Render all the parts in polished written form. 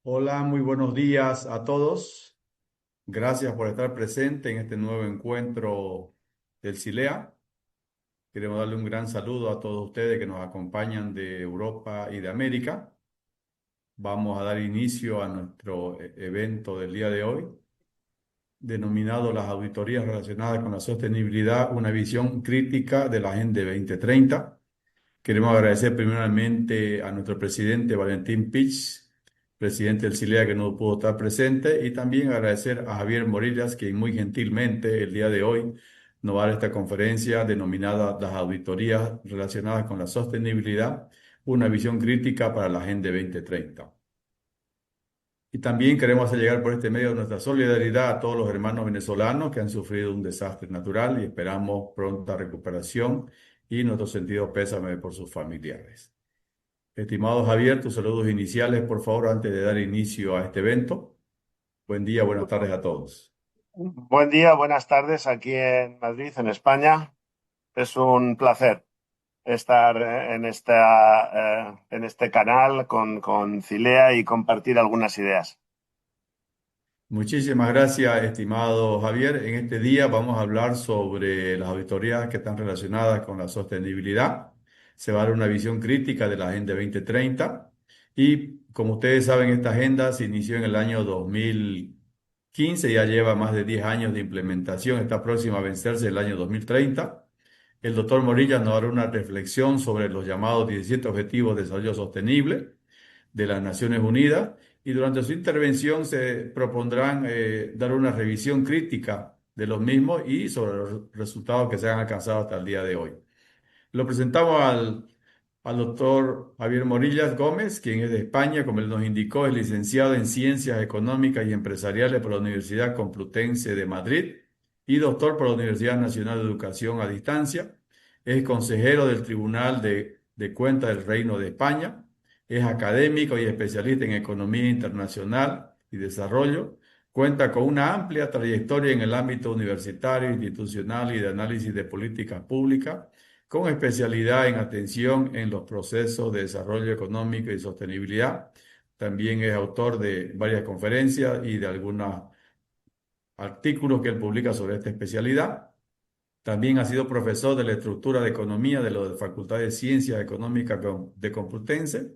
Hola, muy buenos días a todos. Gracias por estar presente en este nuevo encuentro del CILEA. Queremos darle un gran saludo a todos ustedes que nos acompañan de Europa y de América. Vamos a dar inicio a nuestro evento del día de hoy, denominado las auditorías relacionadas con la sostenibilidad, una visión crítica de la Agenda 2030. Queremos agradecer primeramente a nuestro presidente Valentín Pich, presidente del CILEA, que no pudo estar presente, y también agradecer a Javier Morillas, quien muy gentilmente el día de hoy nos va a dar esta conferencia denominada Las auditorías relacionadas con la sostenibilidad, una visión crítica para la Agenda 2030. Y también queremos hacer llegar por este medio nuestra solidaridad a todos los hermanos venezolanos que han sufrido un desastre natural y esperamos pronta recuperación y nuestro sentido pésame por sus familiares. Estimado Javier, tus saludos iniciales, por favor, antes de dar inicio a este evento. Buen día, buenas tardes a todos. Buen día, buenas tardes aquí en Madrid, en España. Es un placer estar en este canal con Cilea y compartir algunas ideas. Muchísimas gracias, estimado Javier. En este día vamos a hablar sobre las auditorías que están relacionadas con la sostenibilidad. Se va a dar una visión crítica de la Agenda 2030 y, como ustedes saben, esta agenda se inició en el año 2015, ya lleva más de 10 años de implementación, está próxima a vencerse el año 2030. El doctor Morilla nos hará una reflexión sobre los llamados 17 Objetivos de Desarrollo Sostenible de las Naciones Unidas y durante su intervención se propondrán dar una revisión crítica de los mismos y sobre los resultados que se han alcanzado hasta el día de hoy. Lo presentamos al doctor Javier Morillas Gómez, quien es de España, como él nos indicó, es licenciado en Ciencias Económicas y Empresariales por la Universidad Complutense de Madrid y doctor por la Universidad Nacional de Educación a Distancia. Es consejero del Tribunal de Cuentas del Reino de España. Es académico y especialista en Economía Internacional y Desarrollo. Cuenta con una amplia trayectoria en el ámbito universitario, institucional y de análisis de políticas públicas con especialidad en atención en los procesos de desarrollo económico y sostenibilidad. También es autor de varias conferencias y de algunos artículos que él publica sobre esta especialidad. También ha sido profesor de la estructura de economía de la Facultad de Ciencias Económicas de Complutense,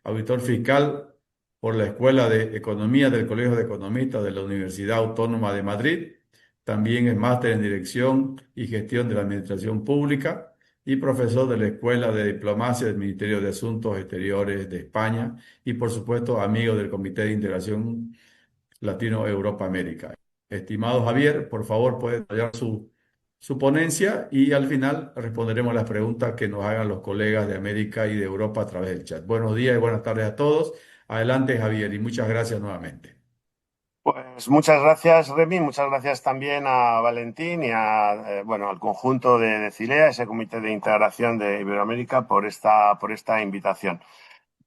auditor fiscal por la Escuela de Economía del Colegio de Economistas de la Universidad Autónoma de Madrid. También es máster en Dirección y Gestión de la Administración Pública y profesor de la Escuela de Diplomacia del Ministerio de Asuntos Exteriores de España y, por supuesto, amigo del Comité de Integración Latino-Europa-América. Estimado Javier, por favor, puede detallar su ponencia y al final responderemos las preguntas que nos hagan los colegas de América y de Europa a través del chat. Buenos días y buenas tardes a todos. Adelante, Javier, y muchas gracias nuevamente. Pues muchas gracias, Remy, muchas gracias también a Valentín y bueno, al conjunto de Cilea, ese comité de integración de Iberoamérica, por esta invitación.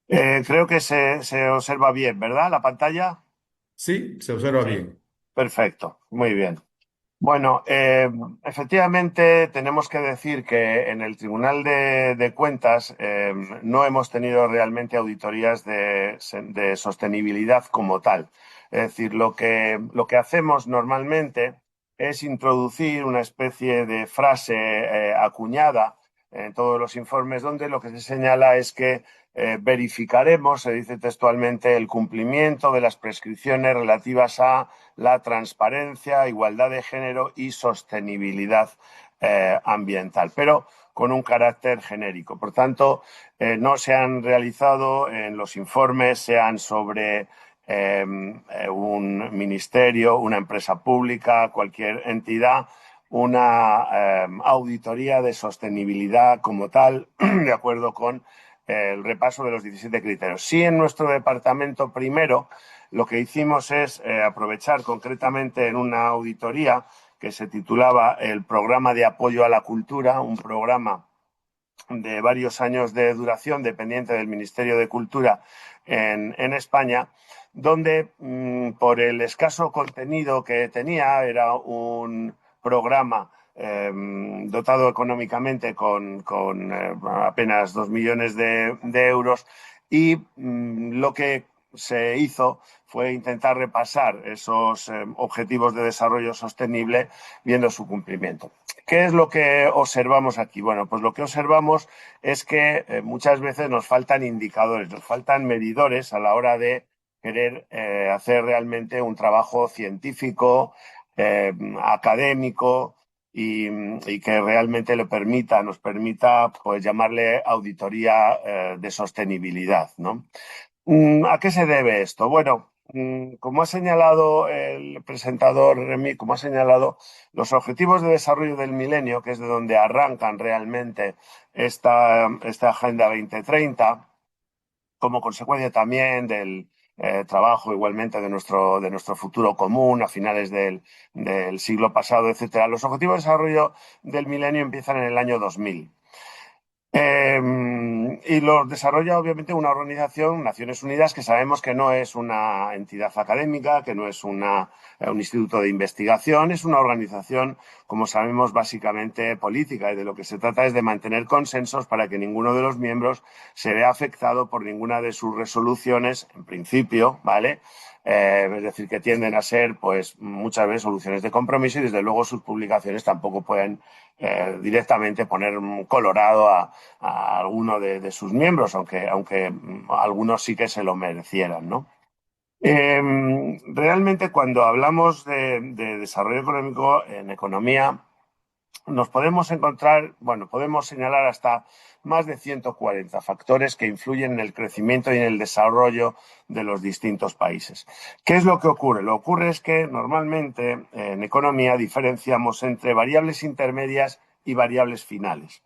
Creo que se observa bien, ¿verdad? La pantalla. Sí, se observa Sí. bien. Perfecto, muy bien. Bueno, efectivamente tenemos que decir que en el Tribunal de Cuentas no hemos tenido realmente auditorías de sostenibilidad como tal. Es decir, lo que hacemos normalmente es introducir una especie de frase acuñada en todos los informes donde lo que se señala es que verificaremos, se dice textualmente, el cumplimiento de las prescripciones relativas a la transparencia, igualdad de género y sostenibilidad ambiental, pero con un carácter genérico. Por tanto, no se han realizado en los informes, sean sobre un ministerio, una empresa pública, cualquier entidad, una auditoría de sostenibilidad como tal, de acuerdo con el repaso de los 17 criterios. Sí, en nuestro departamento primero lo que hicimos es aprovechar concretamente en una auditoría que se titulaba el Programa de Apoyo a la Cultura, un programa de varios años de duración dependiente del Ministerio de Cultura en España, donde por el escaso contenido que tenía, era un programa dotado económicamente con apenas 2 millones de euros y lo que se hizo fue intentar repasar esos objetivos de desarrollo sostenible viendo su cumplimiento. ¿Qué es lo que observamos aquí? Bueno, pues lo que observamos es que muchas veces nos faltan indicadores, nos faltan medidores a la hora de querer hacer realmente un trabajo científico, académico y que realmente nos permita pues llamarle auditoría de sostenibilidad, ¿no? ¿A qué se debe esto? Bueno, como ha señalado el presentador Remy, como ha señalado, los Objetivos de Desarrollo del Milenio, que es de donde arrancan realmente esta Agenda 2030, como consecuencia también del trabajo igualmente de nuestro futuro común a finales del siglo pasado, etcétera. Los Objetivos de Desarrollo del Milenio empiezan en el año 2000. Y lo desarrolla obviamente una organización, Naciones Unidas, que sabemos que no es una entidad académica, que no es un instituto de investigación, es una organización, como sabemos, básicamente política, y de lo que se trata es de mantener consensos para que ninguno de los miembros se vea afectado por ninguna de sus resoluciones, en principio, ¿vale? Es decir, que tienden a ser, pues, muchas veces soluciones de compromiso y desde luego sus publicaciones tampoco pueden directamente poner colorado a alguno de sus miembros, aunque algunos sí que se lo merecieran, ¿no? Realmente cuando hablamos de desarrollo económico en economía, nos podemos encontrar, bueno, podemos señalar hasta más de 140 factores que influyen en el crecimiento y en el desarrollo de los distintos países. ¿Qué es lo que ocurre? Lo que ocurre es que normalmente en economía diferenciamos entre variables intermedias y variables finales.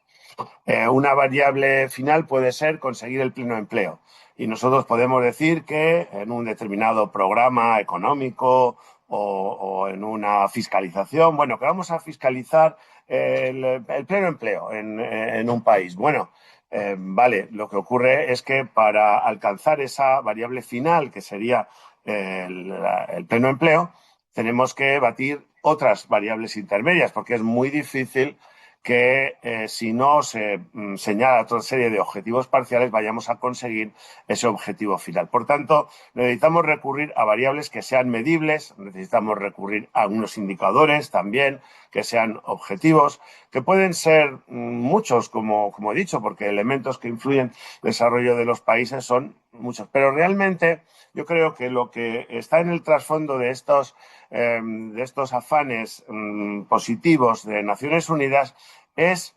Una variable final puede ser conseguir el pleno empleo. Y nosotros podemos decir que en un determinado programa económico o en una fiscalización, bueno, que vamos a fiscalizar el pleno empleo en un país. Bueno, vale, lo que ocurre es que para alcanzar esa variable final, que sería el pleno empleo, tenemos que batir otras variables intermedias, porque es muy difícil que si no se señala otra serie de objetivos parciales vayamos a conseguir ese objetivo final. Por tanto, necesitamos recurrir a variables que sean medibles, necesitamos recurrir a unos indicadores también que sean objetivos, que pueden ser muchos, como he dicho, porque elementos que influyen en el desarrollo de los países son muchos. Pero realmente yo creo que lo que está en el trasfondo de estos afanes positivos de Naciones Unidas es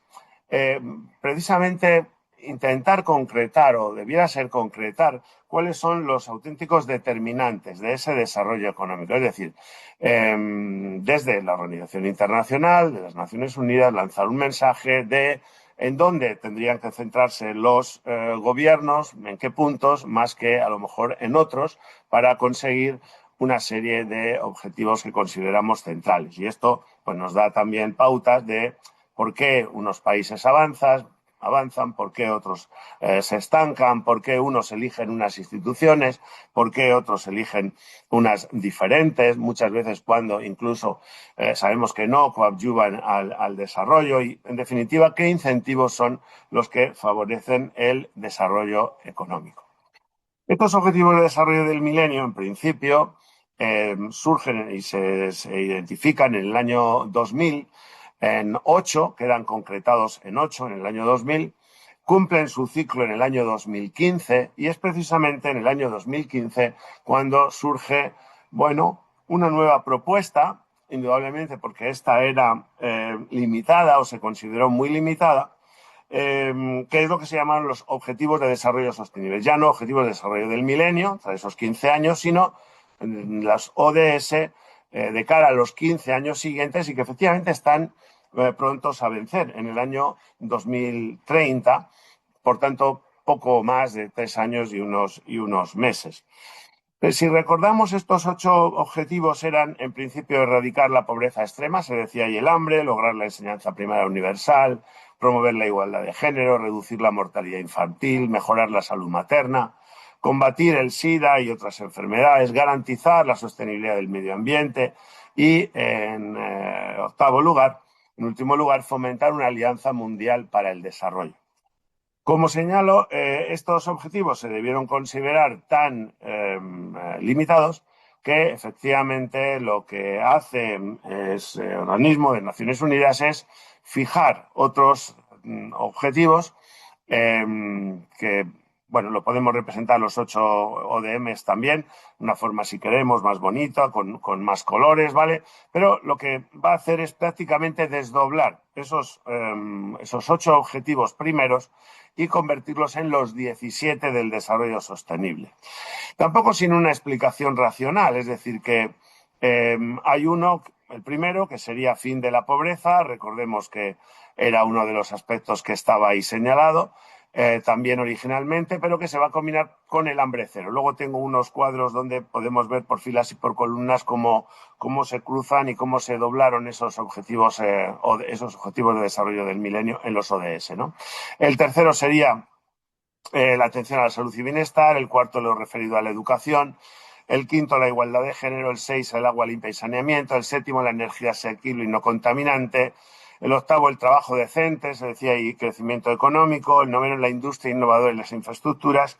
precisamente intentar concretar, o debiera ser concretar, cuáles son los auténticos determinantes de ese desarrollo económico. Es decir, desde la Organización Internacional, de las Naciones Unidas, lanzar un mensaje de en dónde tendrían que centrarse los gobiernos, en qué puntos, más que a lo mejor en otros, para conseguir una serie de objetivos que consideramos centrales. Y esto pues, nos da también pautas de por qué unos países avanzan, por qué otros se estancan, por qué unos eligen unas instituciones, por qué otros eligen unas diferentes, muchas veces cuando incluso sabemos que no coadyuvan al desarrollo y, en definitiva, qué incentivos son los que favorecen el desarrollo económico. Estos objetivos de desarrollo del milenio, en principio, surgen y se identifican en el año 2000 en 8, quedan concretados en 8 en el año 2000, cumplen su ciclo en el año 2015 y es precisamente en el año 2015 cuando surge, bueno, una nueva propuesta, indudablemente porque esta era limitada o se consideró muy limitada, que es lo que se llaman los Objetivos de Desarrollo Sostenible. Ya no Objetivos de Desarrollo del Milenio, tras esos 15 años, sino las ODS de cara a los 15 años siguientes y que efectivamente están prontos a vencer en el año 2030, por tanto, poco más de 3 años y unos meses. Si recordamos, estos 8 objetivos eran, en principio, erradicar la pobreza extrema, se decía, y el hambre, lograr la enseñanza primaria universal, promover la igualdad de género, reducir la mortalidad infantil, mejorar la salud materna, combatir el SIDA y otras enfermedades, garantizar la sostenibilidad del medio ambiente y, en último lugar, fomentar una alianza mundial para el desarrollo. Como señalo, estos objetivos se debieron considerar tan limitados que efectivamente lo que hace el organismo de Naciones Unidas es fijar otros objetivos que, bueno, lo podemos representar los 8 ODMs también, de una forma, si queremos, más bonita, con más colores, ¿vale? Pero lo que va a hacer es prácticamente desdoblar esos 8 objetivos primeros y convertirlos en los 17 del desarrollo sostenible. Tampoco sin una explicación racional, es decir, que hay uno, el primero, que sería fin de la pobreza, recordemos que era uno de los aspectos que estaba ahí señalado, también originalmente, pero que se va a combinar con el hambre cero. Luego tengo unos cuadros donde podemos ver por filas y por columnas cómo se cruzan y cómo se doblaron esos objetivos de desarrollo del milenio en los ODS, ¿no? El tercero sería la atención a la salud y bienestar, el cuarto lo referido a la educación, el quinto la igualdad de género, el 6 el agua limpia y saneamiento, el séptimo la energía asequible y no contaminante, el octavo el trabajo decente, se decía, y crecimiento económico, el noveno la industria innovadora y las infraestructuras,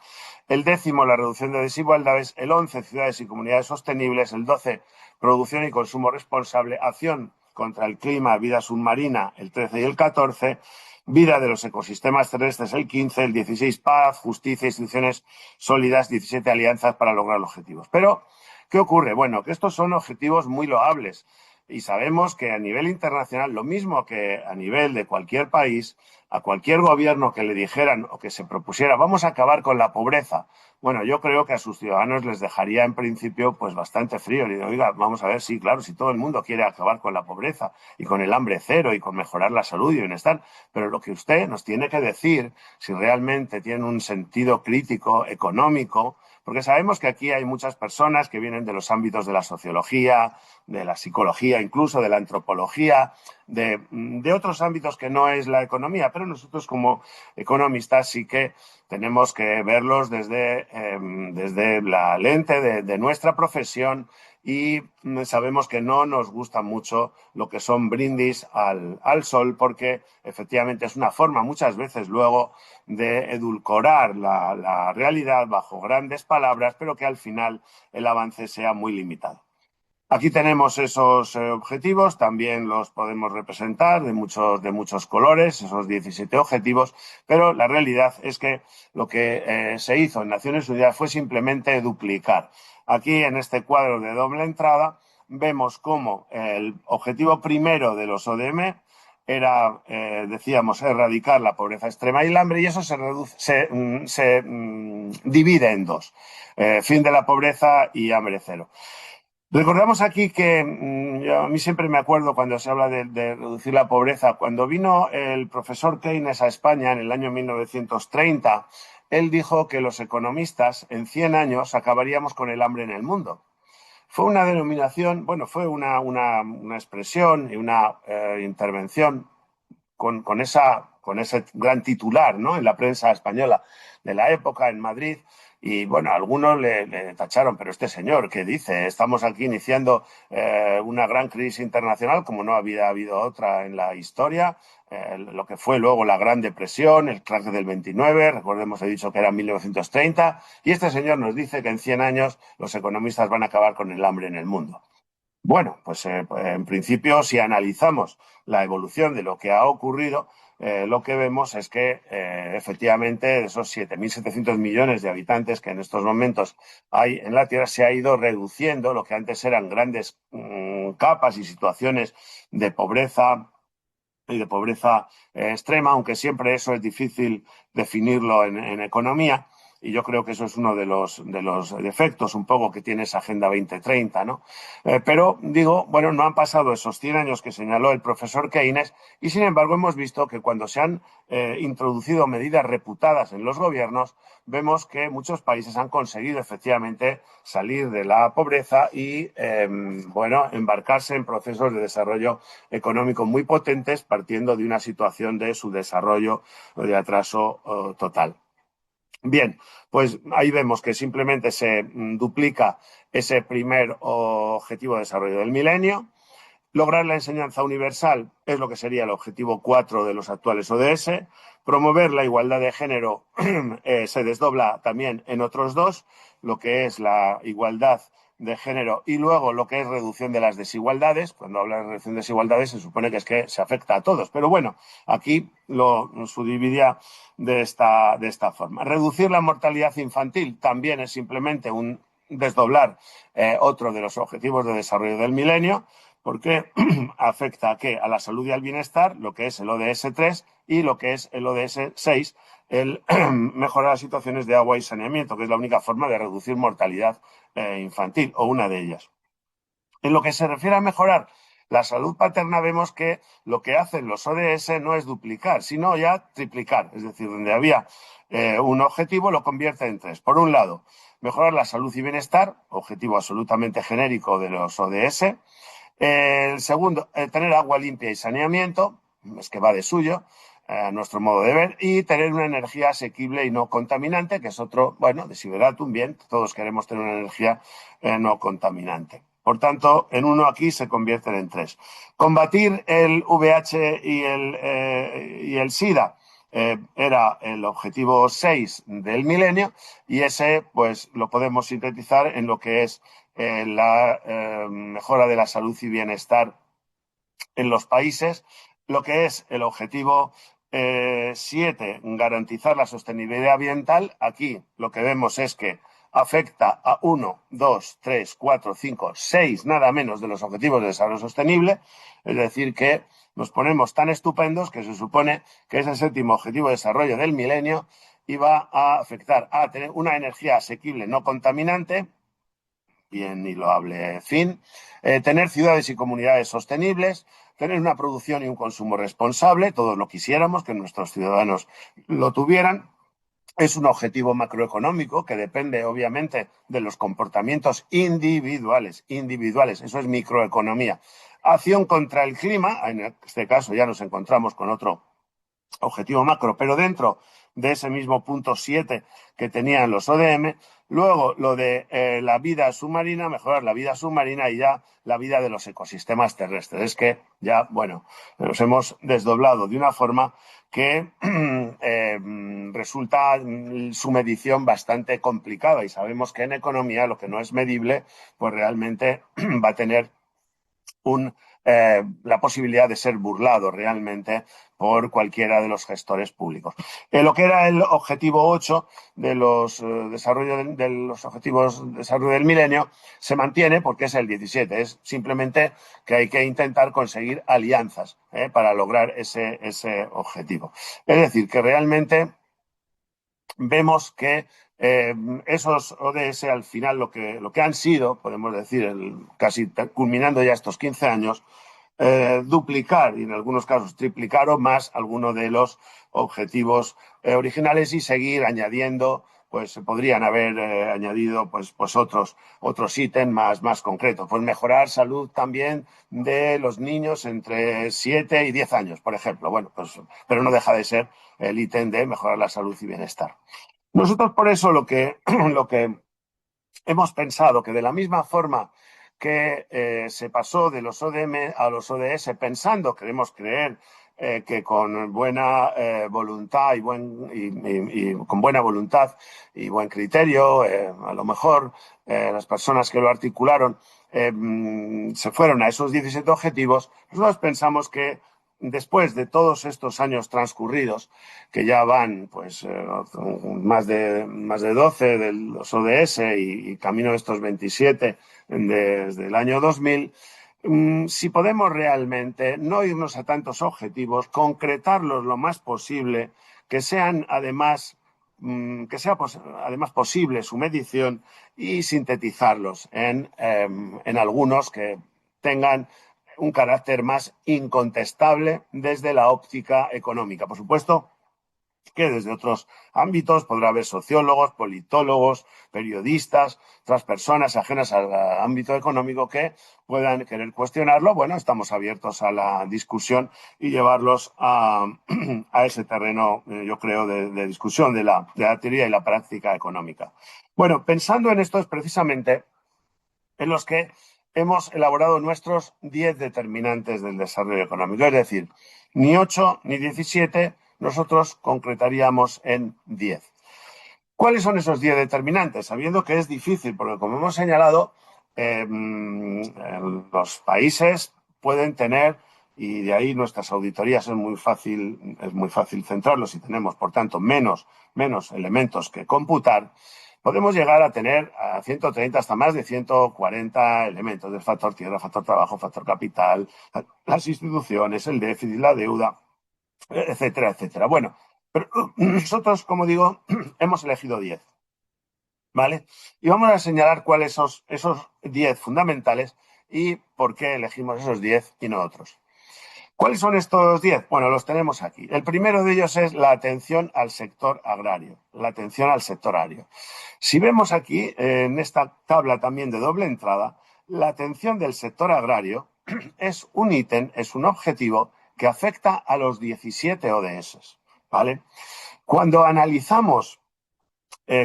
el décimo la reducción de desigualdades, el 11 ciudades y comunidades sostenibles, el 12 producción y consumo responsable, acción contra el clima, vida submarina, el 13 y el 14, vida de los ecosistemas terrestres, el 15, el 16 paz, justicia, instituciones sólidas, 17 alianzas para lograr los objetivos. Pero, ¿qué ocurre? Bueno, que estos son objetivos muy loables y sabemos que a nivel internacional, lo mismo que a nivel de cualquier país, a cualquier gobierno que le dijeran o que se propusiera, vamos a acabar con la pobreza. Bueno, yo creo que a sus ciudadanos les dejaría en principio pues bastante frío. Le digo, oiga, vamos a ver, sí, claro, si todo el mundo quiere acabar con la pobreza y con el hambre cero y con mejorar la salud y bienestar, pero lo que usted nos tiene que decir, si realmente tiene un sentido crítico, económico, porque sabemos que aquí hay muchas personas que vienen de los ámbitos de la sociología, de la psicología, incluso de la antropología, de otros ámbitos que no es la economía, pero nosotros como economistas sí que tenemos que verlos desde la lente de nuestra profesión y sabemos que no nos gusta mucho lo que son brindis al sol porque efectivamente es una forma muchas veces luego de edulcorar la realidad bajo grandes palabras, pero que al final el avance sea muy limitado. Aquí tenemos esos objetivos, también los podemos representar de muchos colores, esos 17 objetivos, pero la realidad es que lo que se hizo en Naciones Unidas fue simplemente duplicar. Aquí en este cuadro de doble entrada vemos cómo el objetivo primero de los ODM era, decíamos, erradicar la pobreza extrema y el hambre, y eso se divide en dos, fin de la pobreza y hambre cero. Recordamos aquí que a mí siempre me acuerdo cuando se habla de reducir la pobreza. Cuando vino el profesor Keynes a España en el año 1930, él dijo que los economistas en 100 años acabaríamos con el hambre en el mundo. Fue una denominación, bueno, fue una expresión y una intervención con ese gran titular, ¿no? En la prensa española de la época, en Madrid. Y bueno, algunos le tacharon, pero este señor, ¿qué dice? Estamos aquí iniciando una gran crisis internacional como no había habido otra en la historia, lo que fue luego la Gran Depresión, el crack del 29, recordemos, he dicho que era 1930, y este señor nos dice que en 100 años los economistas van a acabar con el hambre en el mundo. Bueno, pues en principio, si analizamos la evolución de lo que ha ocurrido, lo que vemos es que efectivamente de esos 7.700 millones de habitantes que en estos momentos hay en la Tierra se ha ido reduciendo lo que antes eran grandes capas y situaciones de pobreza y de pobreza extrema, aunque siempre eso es difícil definirlo en economía. Y yo creo que eso es uno de los defectos un poco que tiene esa Agenda 2030, ¿no? Pero digo, bueno, no han pasado esos 100 años que señaló el profesor Keynes y sin embargo hemos visto que cuando se han introducido medidas reputadas en los gobiernos, vemos que muchos países han conseguido efectivamente salir de la pobreza y, bueno, embarcarse en procesos de desarrollo económico muy potentes partiendo de una situación de subdesarrollo o de atraso total. Bien, pues ahí vemos que simplemente se duplica ese primer objetivo de desarrollo del milenio. Lograr la enseñanza universal es lo que sería el objetivo 4 de los actuales ODS. Promover la igualdad de género se desdobla también en otros dos, lo que es la igualdad de género y luego lo que es reducción de las desigualdades. Cuando habla de reducción de desigualdades se supone que se afecta a todos, pero bueno, aquí lo subdividía de esta forma. Reducir la mortalidad infantil también es simplemente un desdoblar otro de los objetivos de desarrollo del milenio, porque afecta ¿a qué? A la salud y al bienestar, lo que es el ODS 3 y lo que es el ODS 6, el mejorar las situaciones de agua y saneamiento, que es la única forma de reducir mortalidad infantil, o una de ellas. En lo que se refiere a mejorar la salud paterna, vemos que lo que hacen los ODS no es duplicar, sino ya triplicar. Es decir, donde había un objetivo, lo convierte en tres. Por un lado, mejorar la salud y bienestar, objetivo absolutamente genérico de los ODS. El segundo, tener agua limpia y saneamiento, es que va de suyo, a nuestro modo de ver, y tener una energía asequible y no contaminante, que es otro, bueno, desideratum, bien, todos queremos tener una energía no contaminante. Por tanto, en uno aquí se convierten en tres. Combatir el VIH y el SIDA era el objetivo 6 del milenio, y ese pues lo podemos sintetizar en lo que es la mejora de la salud y bienestar en los países, lo que es el objetivo 7, garantizar la sostenibilidad ambiental. Aquí lo que vemos es que afecta a 1, 2, 3, 4, 5, 6, nada menos de los objetivos de desarrollo sostenible, es decir, que nos ponemos tan estupendos que se supone que es el séptimo objetivo de desarrollo del milenio y va a afectar a tener una energía asequible no contaminante, bien y loable fin, tener ciudades y comunidades sostenibles, tener una producción y un consumo responsable, todos lo quisiéramos, que nuestros ciudadanos lo tuvieran. Es un objetivo macroeconómico que depende, obviamente, de los comportamientos individuales. Eso es microeconomía. Acción contra el clima, en este caso ya nos encontramos con otro objetivo macro, pero dentro de ese mismo punto 7 que tenían los ODM. Luego, lo de la vida submarina, mejorar la vida submarina y ya la vida de los ecosistemas terrestres. Es que ya, bueno, nos hemos desdoblado de una forma que resulta su medición bastante complicada, y sabemos que en economía lo que no es medible, pues realmente va a tener la posibilidad de ser burlado realmente por cualquiera de los gestores públicos. Lo que era el objetivo 8 de los, de los objetivos de desarrollo del milenio se mantiene porque es el 17. Es simplemente que hay que intentar conseguir alianzas para lograr ese objetivo. Es decir, que realmente vemos que esos ODS al final lo que han sido, podemos decir, casi culminando ya estos 15 años, duplicar y en algunos casos triplicar o más alguno de los objetivos originales, y seguir añadiendo, pues se podrían haber añadido pues otros ítems más concretos. Pues mejorar salud también de los niños entre 7 y 10 años, por ejemplo. Bueno, pues, pero no deja de ser el ítem de mejorar la salud y bienestar. Nosotros por eso lo que hemos pensado que de la misma forma que se pasó de los ODM a los ODS pensando, queremos creer, que con buena voluntad y con buena voluntad y buen criterio, a lo mejor las personas que lo articularon se fueron a esos 17 objetivos. Nosotros pensamos que después de todos estos años transcurridos, que ya van pues más de 12 de los ODS y camino de estos 27 desde el año 2000, si podemos realmente no irnos a tantos objetivos, concretarlos lo más posible, que sean además que sea además posible su medición, y sintetizarlos en algunos que tengan un carácter más incontestable desde la óptica económica. Por supuesto que desde otros ámbitos podrá haber sociólogos, politólogos, periodistas, otras personas ajenas al ámbito económico que puedan querer cuestionarlo. Bueno, estamos abiertos a la discusión y llevarlos a ese terreno, yo creo, de discusión de la teoría y la práctica económica. Bueno, pensando en esto es precisamente en los que hemos elaborado nuestros 10 determinantes del desarrollo económico. Es decir, ni 8 ni 17, nosotros concretaríamos en 10. ¿Cuáles son esos 10 determinantes? Sabiendo que es difícil, porque como hemos señalado, los países pueden tener, y de ahí nuestras auditorías es muy fácil centrarlos y tenemos, por tanto, menos elementos que computar. Podemos llegar a tener a 130 hasta más de 140 elementos del factor tierra, factor trabajo, factor capital, las instituciones, el déficit, la deuda, etcétera, etcétera. Bueno, pero nosotros, como digo, hemos elegido 10, ¿vale? Y vamos a señalar cuáles son esos 10 fundamentales y por qué elegimos esos 10 y no otros. ¿Cuáles son estos 10? Bueno, los tenemos aquí. El primero de ellos es la atención al sector agrario. La atención al sector agrario. Si vemos aquí, en esta tabla también de doble entrada, la atención del sector agrario es un ítem, es un objetivo que afecta a los 17 ODS, ¿vale? Cuando analizamos,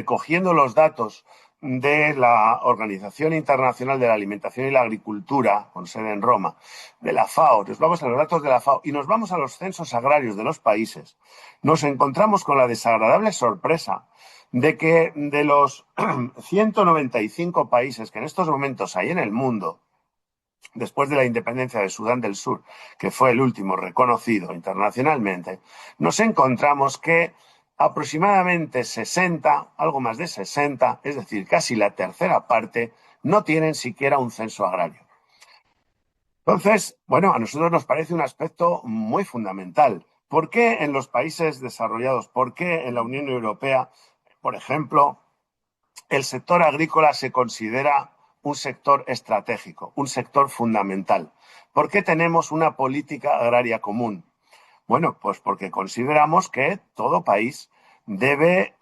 cogiendo los datos de la Organización Internacional de la Alimentación y la Agricultura, con sede en Roma, de la FAO, nos vamos a los datos de la FAO y nos vamos a los censos agrarios de los países, nos encontramos con la desagradable sorpresa de que de los 195 países que en estos momentos hay en el mundo, después de la independencia de Sudán del Sur, que fue el último reconocido internacionalmente, nos encontramos que aproximadamente 60, algo más de 60, es decir, casi la tercera parte, no tienen siquiera un censo agrario. Entonces, bueno, a nosotros nos parece un aspecto muy fundamental. ¿Por qué en los países desarrollados, por qué en la Unión Europea, por ejemplo, el sector agrícola se considera un sector estratégico, un sector fundamental? ¿Por qué tenemos una política agraria común? Bueno, pues porque consideramos que todo país debe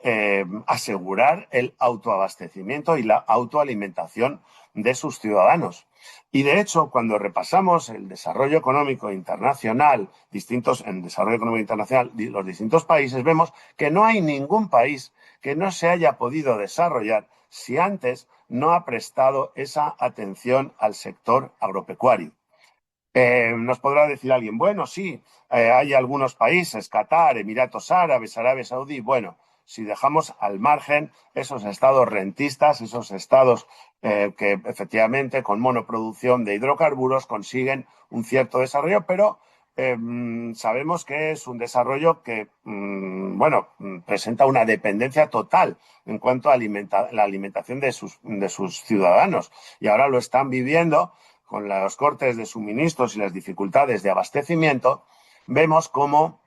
asegurar el autoabastecimiento y la autoalimentación de sus ciudadanos. Y de hecho, cuando repasamos el desarrollo económico internacional, en desarrollo económico internacional, los distintos países, vemos que no hay ningún país que no se haya podido desarrollar si antes no ha prestado esa atención al sector agropecuario. Nos podrá decir alguien, bueno, sí, hay algunos países, Qatar, Emiratos Árabes, Arabia Saudí. Bueno, si dejamos al margen esos estados rentistas, esos estados que efectivamente con monoproducción de hidrocarburos consiguen un cierto desarrollo, pero sabemos que es un desarrollo que, bueno, presenta una dependencia total en cuanto a la alimentación de sus ciudadanos. Y ahora lo están viviendo con los cortes de suministros y las dificultades de abastecimiento. Vemos cómo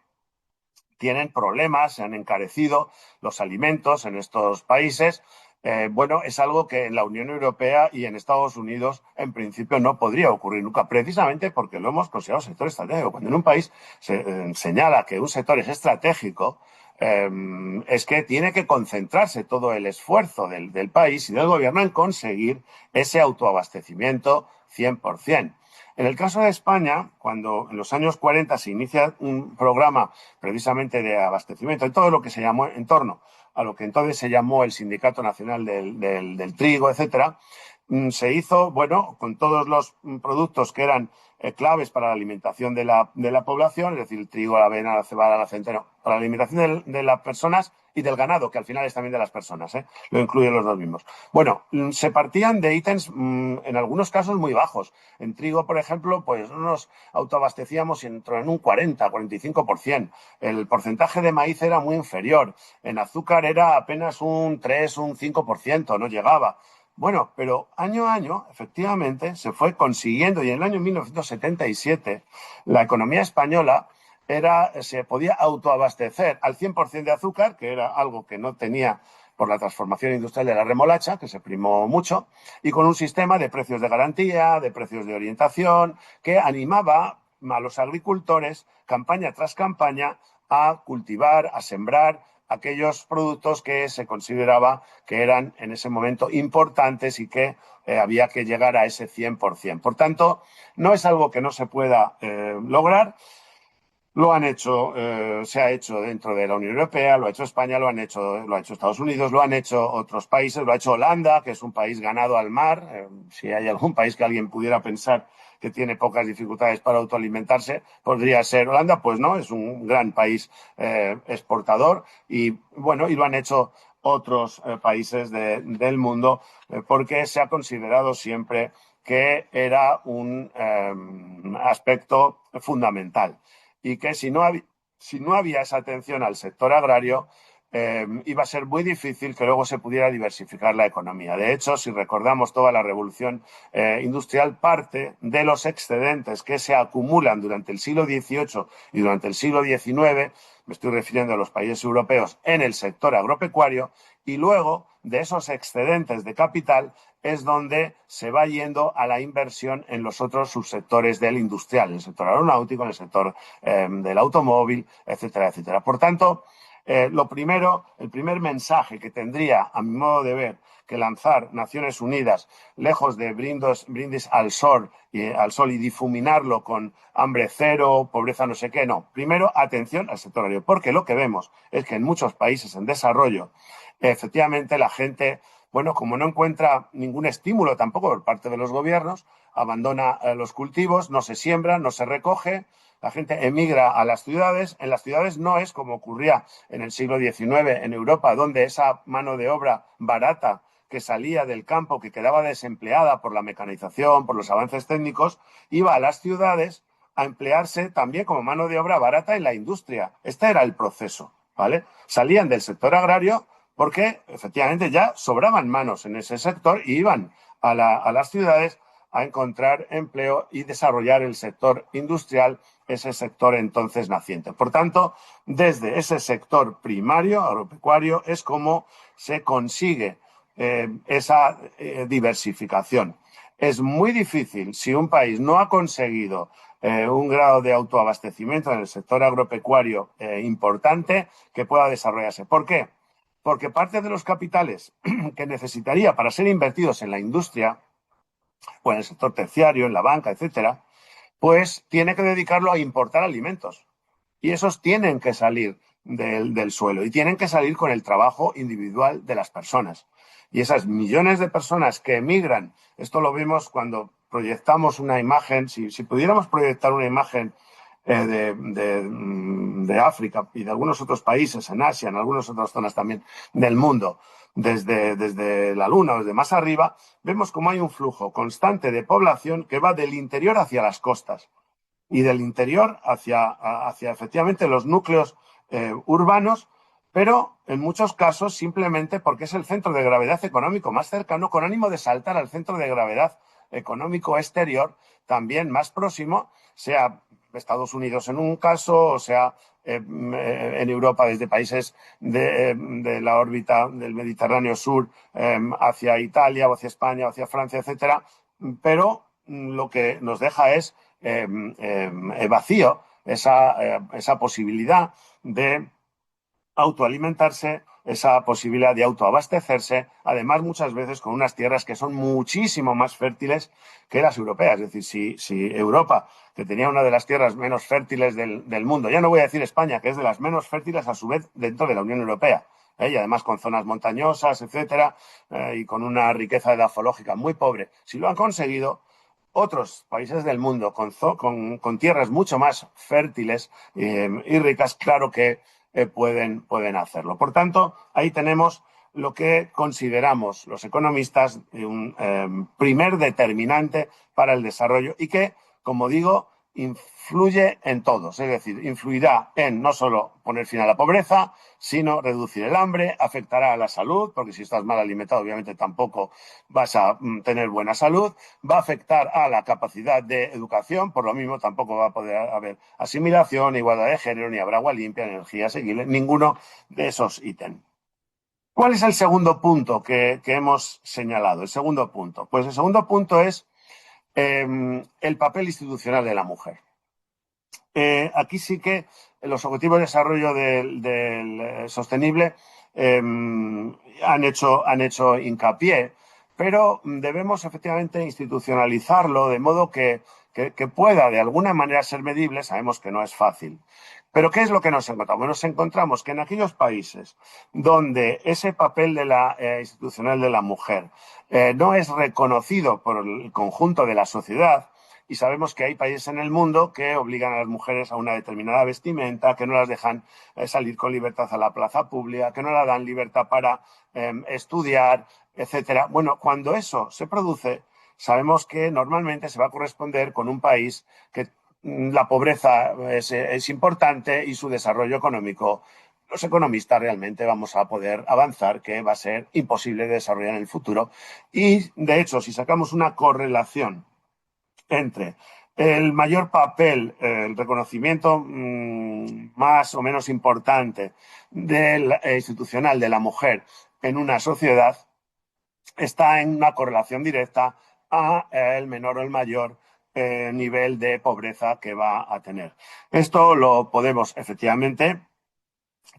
tienen problemas, se han encarecido los alimentos en estos países. Bueno, es algo que en la Unión Europea y en Estados Unidos en principio no podría ocurrir nunca, precisamente porque lo hemos considerado sector estratégico. Cuando en un país se señala que un sector es estratégico, es que tiene que concentrarse todo el esfuerzo del país y del gobierno en conseguir ese autoabastecimiento 100%. En el caso de España, cuando en los años 40 se inicia un programa precisamente de abastecimiento, en todo lo que se llamó en torno a lo que entonces se llamó el Sindicato Nacional del Trigo, etcétera, se hizo, bueno, con todos los productos que eran claves para la alimentación de la población, es decir, el trigo, la avena, la cebada, la centeno, para la alimentación de las personas y del ganado, que al final es también de las personas, lo incluyen los dos mismos. Bueno, se partían de ítems en algunos casos muy bajos. En trigo, por ejemplo, pues nos autoabastecíamos en un 40, 45%. El porcentaje de maíz era muy inferior. En azúcar era apenas un 3, un 5%, no llegaba. Bueno, pero año a año, efectivamente, se fue consiguiendo, y en el año 1977 la economía española se podía autoabastecer al 100% de azúcar, que era algo que no tenía por la transformación industrial de la remolacha, que se primó mucho, y con un sistema de precios de garantía, de precios de orientación, que animaba a los agricultores, campaña tras campaña, a cultivar, a sembrar aquellos productos que se consideraba que eran en ese momento importantes y que había que llegar a ese 100%. Por tanto, no es algo que no se pueda lograr. Lo han hecho, se ha hecho dentro de la Unión Europea, lo ha hecho España, lo ha hecho Estados Unidos, lo han hecho otros países, lo ha hecho Holanda, que es un país ganado al mar. Si hay algún país que alguien pudiera pensar que tiene pocas dificultades para autoalimentarse, podría ser Holanda. Pues no, es un gran país exportador y bueno, y lo han hecho otros países del mundo porque se ha considerado siempre que era un aspecto fundamental y que si no había esa atención al sector agrario, iba a ser muy difícil que luego se pudiera diversificar la economía. De hecho, si recordamos toda la revolución industrial, parte de los excedentes que se acumulan durante el siglo XVIII y durante el siglo XIX, me estoy refiriendo a los países europeos, en el sector agropecuario, y luego de esos excedentes de capital es donde se va yendo a la inversión en los otros subsectores del industrial, en el sector aeronáutico, en el sector del automóvil, etcétera, etcétera. Por tanto, el primer mensaje que tendría, a mi modo de ver, que lanzar Naciones Unidas, lejos de brindis al sol y difuminarlo con hambre cero, pobreza no sé qué, no. Primero, atención al sector agrario, porque lo que vemos es que en muchos países en desarrollo, efectivamente la gente, bueno, como no encuentra ningún estímulo tampoco por parte de los gobiernos, abandona los cultivos, no se siembra, no se recoge, la gente emigra a las ciudades. En las ciudades no es como ocurría en el siglo XIX en Europa, donde esa mano de obra barata que salía del campo, que quedaba desempleada por la mecanización, por los avances técnicos, iba a las ciudades a emplearse también como mano de obra barata en la industria. Este era el proceso, ¿vale? Salían del sector agrario porque efectivamente ya sobraban manos en ese sector y iban a las ciudades a encontrar empleo y desarrollar el sector industrial, ese sector entonces naciente. Por tanto, desde ese sector primario, agropecuario, es como se consigue esa diversificación. Es muy difícil si un país no ha conseguido un grado de autoabastecimiento en el sector agropecuario importante que pueda desarrollarse. ¿Por qué? Porque parte de los capitales que necesitaría para ser invertidos en la industria o en el sector terciario, en la banca, etcétera, pues tiene que dedicarlo a importar alimentos. Y esos tienen que salir del suelo y tienen que salir con el trabajo individual de las personas. Y esas millones de personas que emigran, esto lo vemos cuando proyectamos una imagen, si pudiéramos proyectar una imagen de África y de algunos otros países en Asia, en algunas otras zonas también del mundo, desde la Luna o desde más arriba, vemos cómo hay un flujo constante de población que va del interior hacia las costas y del interior hacia efectivamente los núcleos urbanos, pero en muchos casos simplemente porque es el centro de gravedad económico más cercano, con ánimo de saltar al centro de gravedad económico exterior, también más próximo, sea Estados Unidos en un caso, o sea en Europa desde países de la órbita del Mediterráneo Sur hacia Italia o hacia España o hacia Francia, etcétera, pero lo que nos deja es vacío esa posibilidad de autoalimentarse, esa posibilidad de autoabastecerse, además muchas veces con unas tierras que son muchísimo más fértiles que las europeas. Es decir, si Europa, que tenía una de las tierras menos fértiles del mundo, ya no voy a decir España, que es de las menos fértiles a su vez dentro de la Unión Europea, y además con zonas montañosas, etcétera, y con una riqueza edafológica muy pobre, si lo han conseguido, otros países del mundo con tierras mucho más fértiles y ricas, claro que pueden hacerlo. Por tanto, ahí tenemos lo que consideramos los economistas un primer determinante para el desarrollo y que, como digo, influye en todos. Es decir, influirá en no solo poner fin a la pobreza, sino reducir el hambre, afectará a la salud, porque si estás mal alimentado, obviamente tampoco vas a tener buena salud, va a afectar a la capacidad de educación, por lo mismo tampoco va a poder haber asimilación, igualdad de género, ni habrá agua limpia, energía asequible, ninguno de esos ítems. ¿Cuál es el segundo punto que hemos señalado? El segundo punto. Pues el segundo punto es el papel institucional de la mujer. Aquí sí que los Objetivos de Desarrollo del Sostenible han hecho hincapié, pero debemos efectivamente institucionalizarlo de modo que pueda de alguna manera ser medible, sabemos que no es fácil. Pero ¿qué es lo que nos encontramos? Nos encontramos que en aquellos países donde ese papel de institucional de la mujer no es reconocido por el conjunto de la sociedad, y sabemos que hay países en el mundo que obligan a las mujeres a una determinada vestimenta, que no las dejan salir con libertad a la plaza pública, que no las dan libertad para estudiar, etcétera. Bueno, cuando eso se produce, sabemos que normalmente se va a corresponder con un país que la pobreza es importante y su desarrollo económico. Los economistas realmente vamos a poder avanzar, que va a ser imposible de desarrollar en el futuro. Y, de hecho, si sacamos una correlación entre el mayor papel, el reconocimiento más o menos importante institucional de la mujer en una sociedad, está en una correlación directa a el menor o el mayor nivel de pobreza que va a tener. Esto lo podemos efectivamente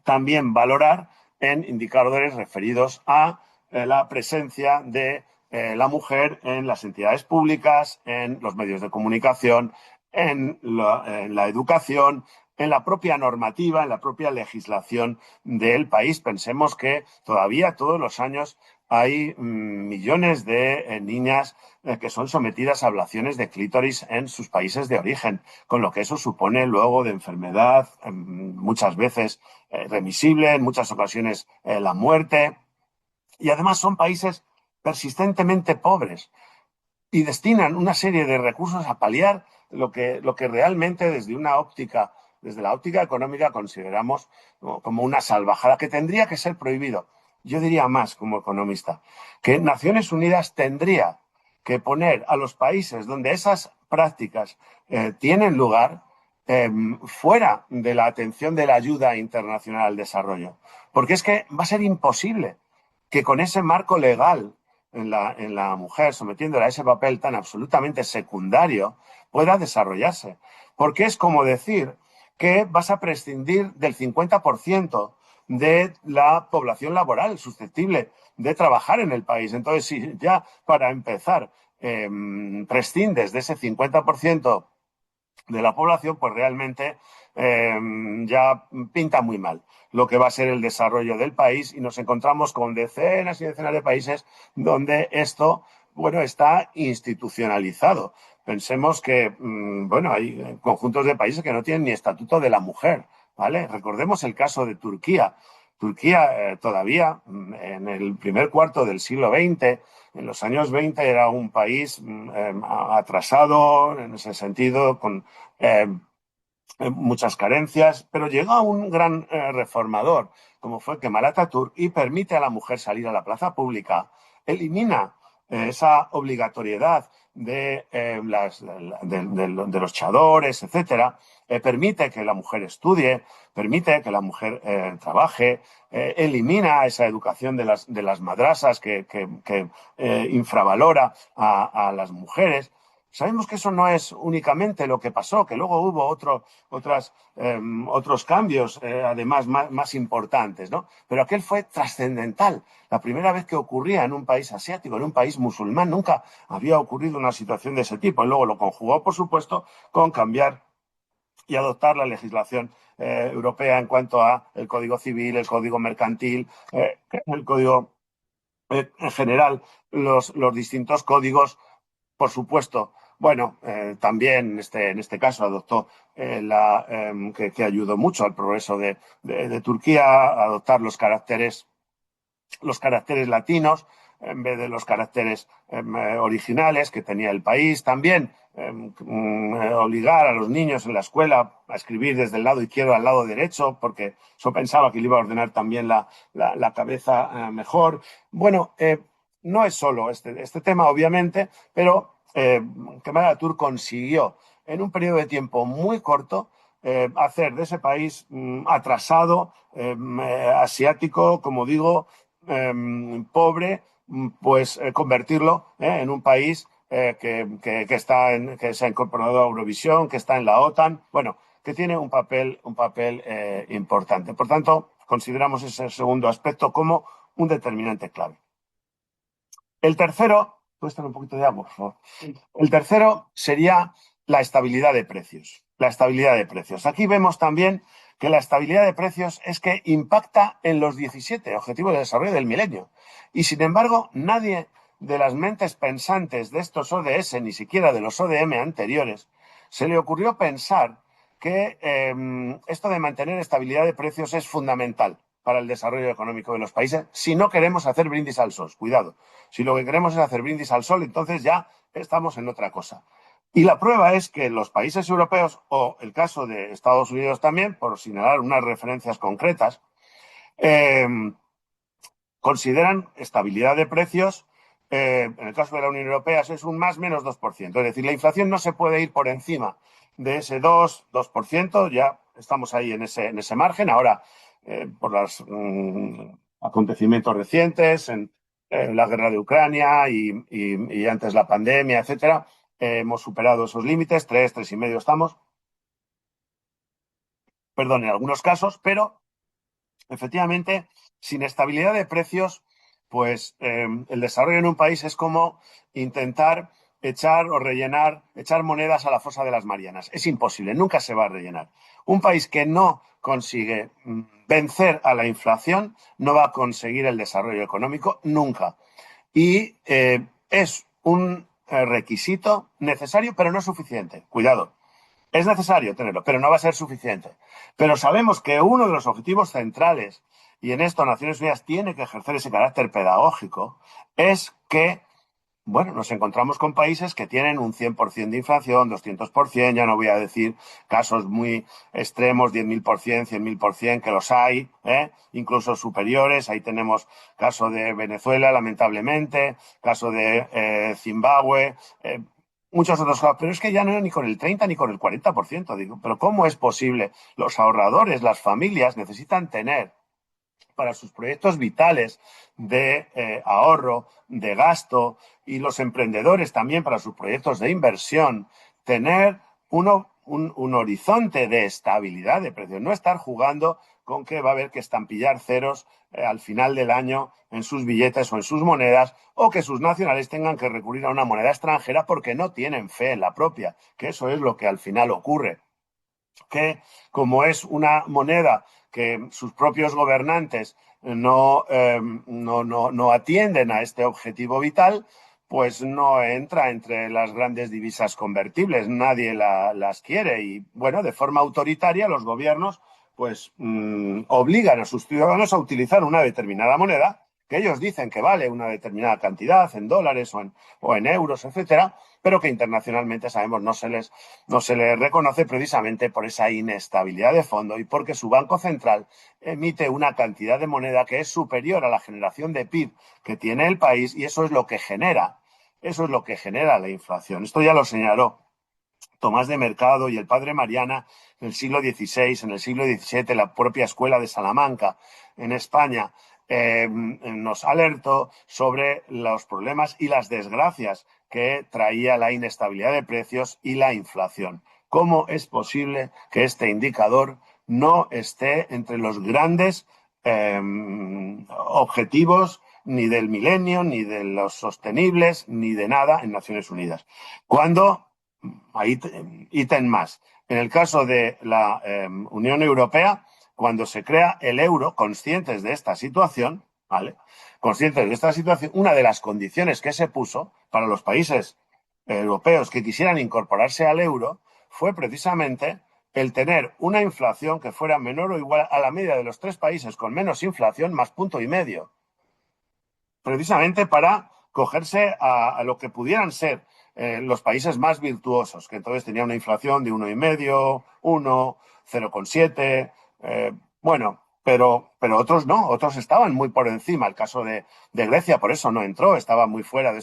también valorar en indicadores referidos a la presencia de la mujer en las entidades públicas, en los medios de comunicación, en la educación, en la propia normativa, en la propia legislación del país. Pensemos que todavía todos los años hay millones de niñas que son sometidas a ablaciones de clítoris en sus países de origen, con lo que eso supone luego de enfermedad, muchas veces remisible, en muchas ocasiones la muerte. Y además son países persistentemente pobres y destinan una serie de recursos a paliar lo que realmente desde la óptica económica consideramos como una salvajada que tendría que ser prohibido. Yo diría más como economista, que Naciones Unidas tendría que poner a los países donde esas prácticas tienen lugar fuera de la atención de la ayuda internacional al desarrollo. Porque es que va a ser imposible que con ese marco legal en la mujer, sometiéndola a ese papel tan absolutamente secundario, pueda desarrollarse. Porque es como decir que vas a prescindir del 50% de la población laboral susceptible de trabajar en el país. Entonces, si ya para empezar prescindes de ese 50% de la población, pues realmente ya pinta muy mal lo que va a ser el desarrollo del país y nos encontramos con decenas y decenas de países donde esto, bueno, está institucionalizado. Pensemos que, bueno, hay conjuntos de países que no tienen ni estatuto de la mujer, ¿vale? Recordemos el caso de Turquía. Turquía todavía en el primer cuarto del siglo XX, en los años 20, era un país atrasado en ese sentido, con eh, muchas carencias, pero llegó a un gran reformador, como fue Kemal Atatürk, y permite a la mujer salir a la plaza pública, elimina esa obligatoriedad de los chadores, etcétera, permite que la mujer estudie, permite que la mujer trabaje, elimina esa educación de las madrasas que infravalora a las mujeres. Sabemos que eso no es únicamente lo que pasó, que luego hubo otros cambios, además, más importantes, ¿no? Pero aquel fue trascendental. La primera vez que ocurría en un país asiático, en un país musulmán, nunca había ocurrido una situación de ese tipo. Y luego lo conjugó, por supuesto, con cambiar y adoptar la legislación europea en cuanto a el Código Civil, el Código Mercantil, el Código en general, los distintos códigos, por supuesto. Bueno, también en este caso adoptó que ayudó mucho al progreso de Turquía a adoptar los caracteres latinos en vez de los caracteres originales que tenía el país. También obligar a los niños en la escuela a escribir desde el lado izquierdo al lado derecho, porque eso pensaba que le iba a ordenar también la cabeza mejor. Bueno, no es solo este tema, obviamente, pero Kemal Atatürk consiguió en un periodo de tiempo muy corto hacer de ese país atrasado, asiático, como digo, pobre, pues convertirlo en un país que se ha incorporado a Eurovisión, que está en la OTAN, bueno, que tiene un papel importante. Por tanto, consideramos ese segundo aspecto como un determinante clave. El tercero, ¿puedes estar un poquito de agua, por favor? El tercero sería la estabilidad de precios. La estabilidad de precios. Aquí vemos también que la estabilidad de precios es que impacta en los 17 Objetivos de Desarrollo del Milenio. Y sin embargo, nadie de las mentes pensantes de estos ODS, ni siquiera de los ODM anteriores, se le ocurrió pensar que esto de mantener estabilidad de precios es fundamental para el desarrollo económico de los países si no queremos hacer brindis al sol. Cuidado, si lo que queremos es hacer brindis al sol, entonces ya estamos en otra cosa. Y la prueba es que los países europeos, o el caso de Estados Unidos también, por señalar unas referencias concretas, eh, consideran estabilidad de precios. En el caso de la Unión Europea es un más menos 2%. Es decir, la inflación no se puede ir por encima de ese 2%. Ya estamos ahí en ese margen. Ahora, por los acontecimientos recientes, en la guerra de Ucrania y antes la pandemia, etcétera, hemos superado esos límites, 3,5 estamos, perdón, en algunos casos, pero efectivamente, sin estabilidad de precios, pues el desarrollo en un país es como intentar echar o rellenar, echar monedas a la fosa de las Marianas. Es imposible, nunca se va a rellenar. Un país que no consigue vencer a la inflación no va a conseguir el desarrollo económico nunca. Y es un requisito necesario, pero no suficiente. Cuidado, es necesario tenerlo, pero no va a ser suficiente. Pero sabemos que uno de los objetivos centrales, y en esto Naciones Unidas tiene que ejercer ese carácter pedagógico, es que, bueno, nos encontramos con países que tienen un 100% de inflación, 200%, ya no voy a decir casos muy extremos, 10.000%, 100.000%, que los hay, incluso superiores. Ahí tenemos caso de Venezuela, lamentablemente, caso de Zimbabue, muchos otros casos, pero es que ya no ni con el 30 ni con el 40%. Digo, pero ¿cómo es posible? Los ahorradores, las familias necesitan tener para sus proyectos vitales de ahorro, de gasto, y los emprendedores también para sus proyectos de inversión, tener un horizonte de estabilidad de precios, no estar jugando con que va a haber que estampillar ceros al final del año en sus billetes o en sus monedas, o que sus nacionales tengan que recurrir a una moneda extranjera porque no tienen fe en la propia, que eso es lo que al final ocurre. Que como es una moneda que sus propios gobernantes no atienden a este objetivo vital, pues no entra entre las grandes divisas convertibles, nadie las quiere y, bueno, de forma autoritaria los gobiernos pues obligan a sus ciudadanos a utilizar una determinada moneda que ellos dicen que vale una determinada cantidad en dólares o en euros, etcétera, pero que internacionalmente sabemos no se les reconoce precisamente por esa inestabilidad de fondo y porque su Banco Central emite una cantidad de moneda que es superior a la generación de PIB que tiene el país, y eso es lo que genera la inflación. Esto ya lo señaló Tomás de Mercado y el padre Mariana en el siglo XVI, en el siglo XVII, la propia escuela de Salamanca en España nos alertó sobre los problemas y las desgracias que traía la inestabilidad de precios y la inflación. ¿Cómo es posible que este indicador no esté entre los grandes objetivos ni del milenio, ni de los sostenibles, ni de nada en Naciones Unidas? Cuando, ítem más, en el caso de la Unión Europea, cuando se crea el euro, conscientes de esta situación, ¿vale? Conscientes de esta situación, una de las condiciones que se puso para los países europeos que quisieran incorporarse al euro fue precisamente el tener una inflación que fuera menor o igual a la media de los 3 países con menos inflación más 1,5 puntos, precisamente para cogerse a lo que pudieran ser los países más virtuosos, que entonces tenían una inflación de 1,5, 1, 0,7, bueno, pero otros no, otros estaban muy por encima. El caso de Grecia, por eso no entró, estaba muy fuera de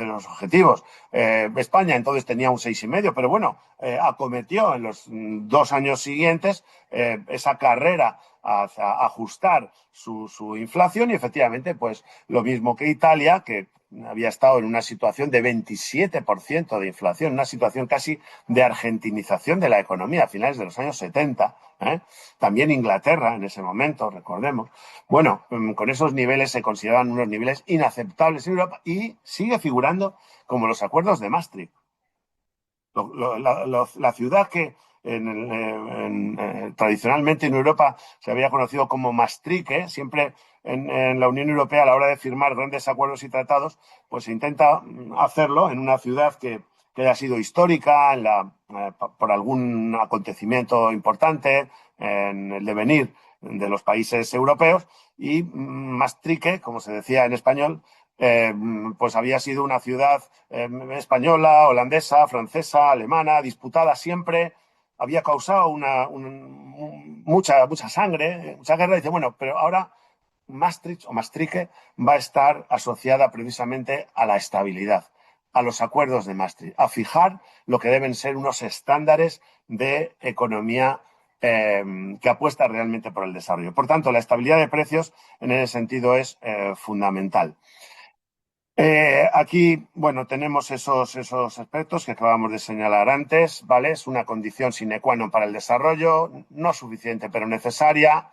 los objetivos. España entonces tenía un 6,5, pero bueno, acometió en los 2 años siguientes esa carrera a ajustar su inflación, y efectivamente, pues lo mismo que Italia, que había estado en una situación de 27% de inflación, una situación casi de argentinización de la economía a finales de los años 70, también Inglaterra en ese momento, recordemos. Bueno, con esos niveles se consideraban unos niveles inaceptables en Europa y sigue figurando como los acuerdos de Maastricht. La ciudad que tradicionalmente en Europa se había conocido como Maastricht, siempre en la Unión Europea a la hora de firmar grandes acuerdos y tratados, pues se intenta hacerlo en una ciudad que haya sido histórica por algún acontecimiento importante en el devenir de los países europeos y Maastricht, como se decía en español, pues había sido una ciudad española, holandesa, francesa, alemana, disputada siempre, había causado mucha sangre, mucha guerra. Y dice, bueno, pero ahora Maastricht o Maastricht va a estar asociada precisamente a la estabilidad, a los acuerdos de Maastricht, a fijar lo que deben ser unos estándares de economía que apuesta realmente por el desarrollo. Por tanto, la estabilidad de precios en ese sentido es fundamental. Aquí, bueno, tenemos esos aspectos que acabamos de señalar antes, ¿vale? Es una condición sine qua non para el desarrollo, no suficiente, pero necesaria.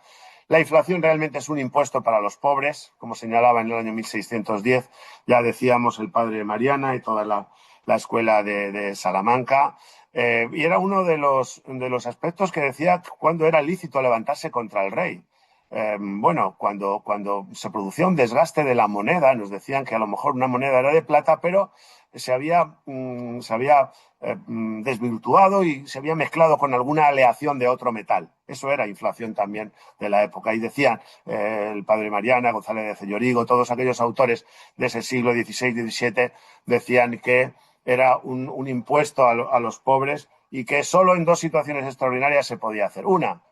La inflación realmente es un impuesto para los pobres, como señalaba en el año 1610, ya decíamos el padre Mariana y toda la escuela de Salamanca. Y era uno de los aspectos que decía cuándo era lícito levantarse contra el rey. Bueno, cuando se producía un desgaste de la moneda, nos decían que a lo mejor una moneda era de plata, pero se había desvirtuado y se había mezclado con alguna aleación de otro metal. Eso era inflación también de la época. Y decían el padre Mariana, González de Cellorigo, todos aquellos autores de ese siglo XVI-XVII, decían que era un impuesto a los pobres y que solo en dos situaciones extraordinarias se podía hacer. Una,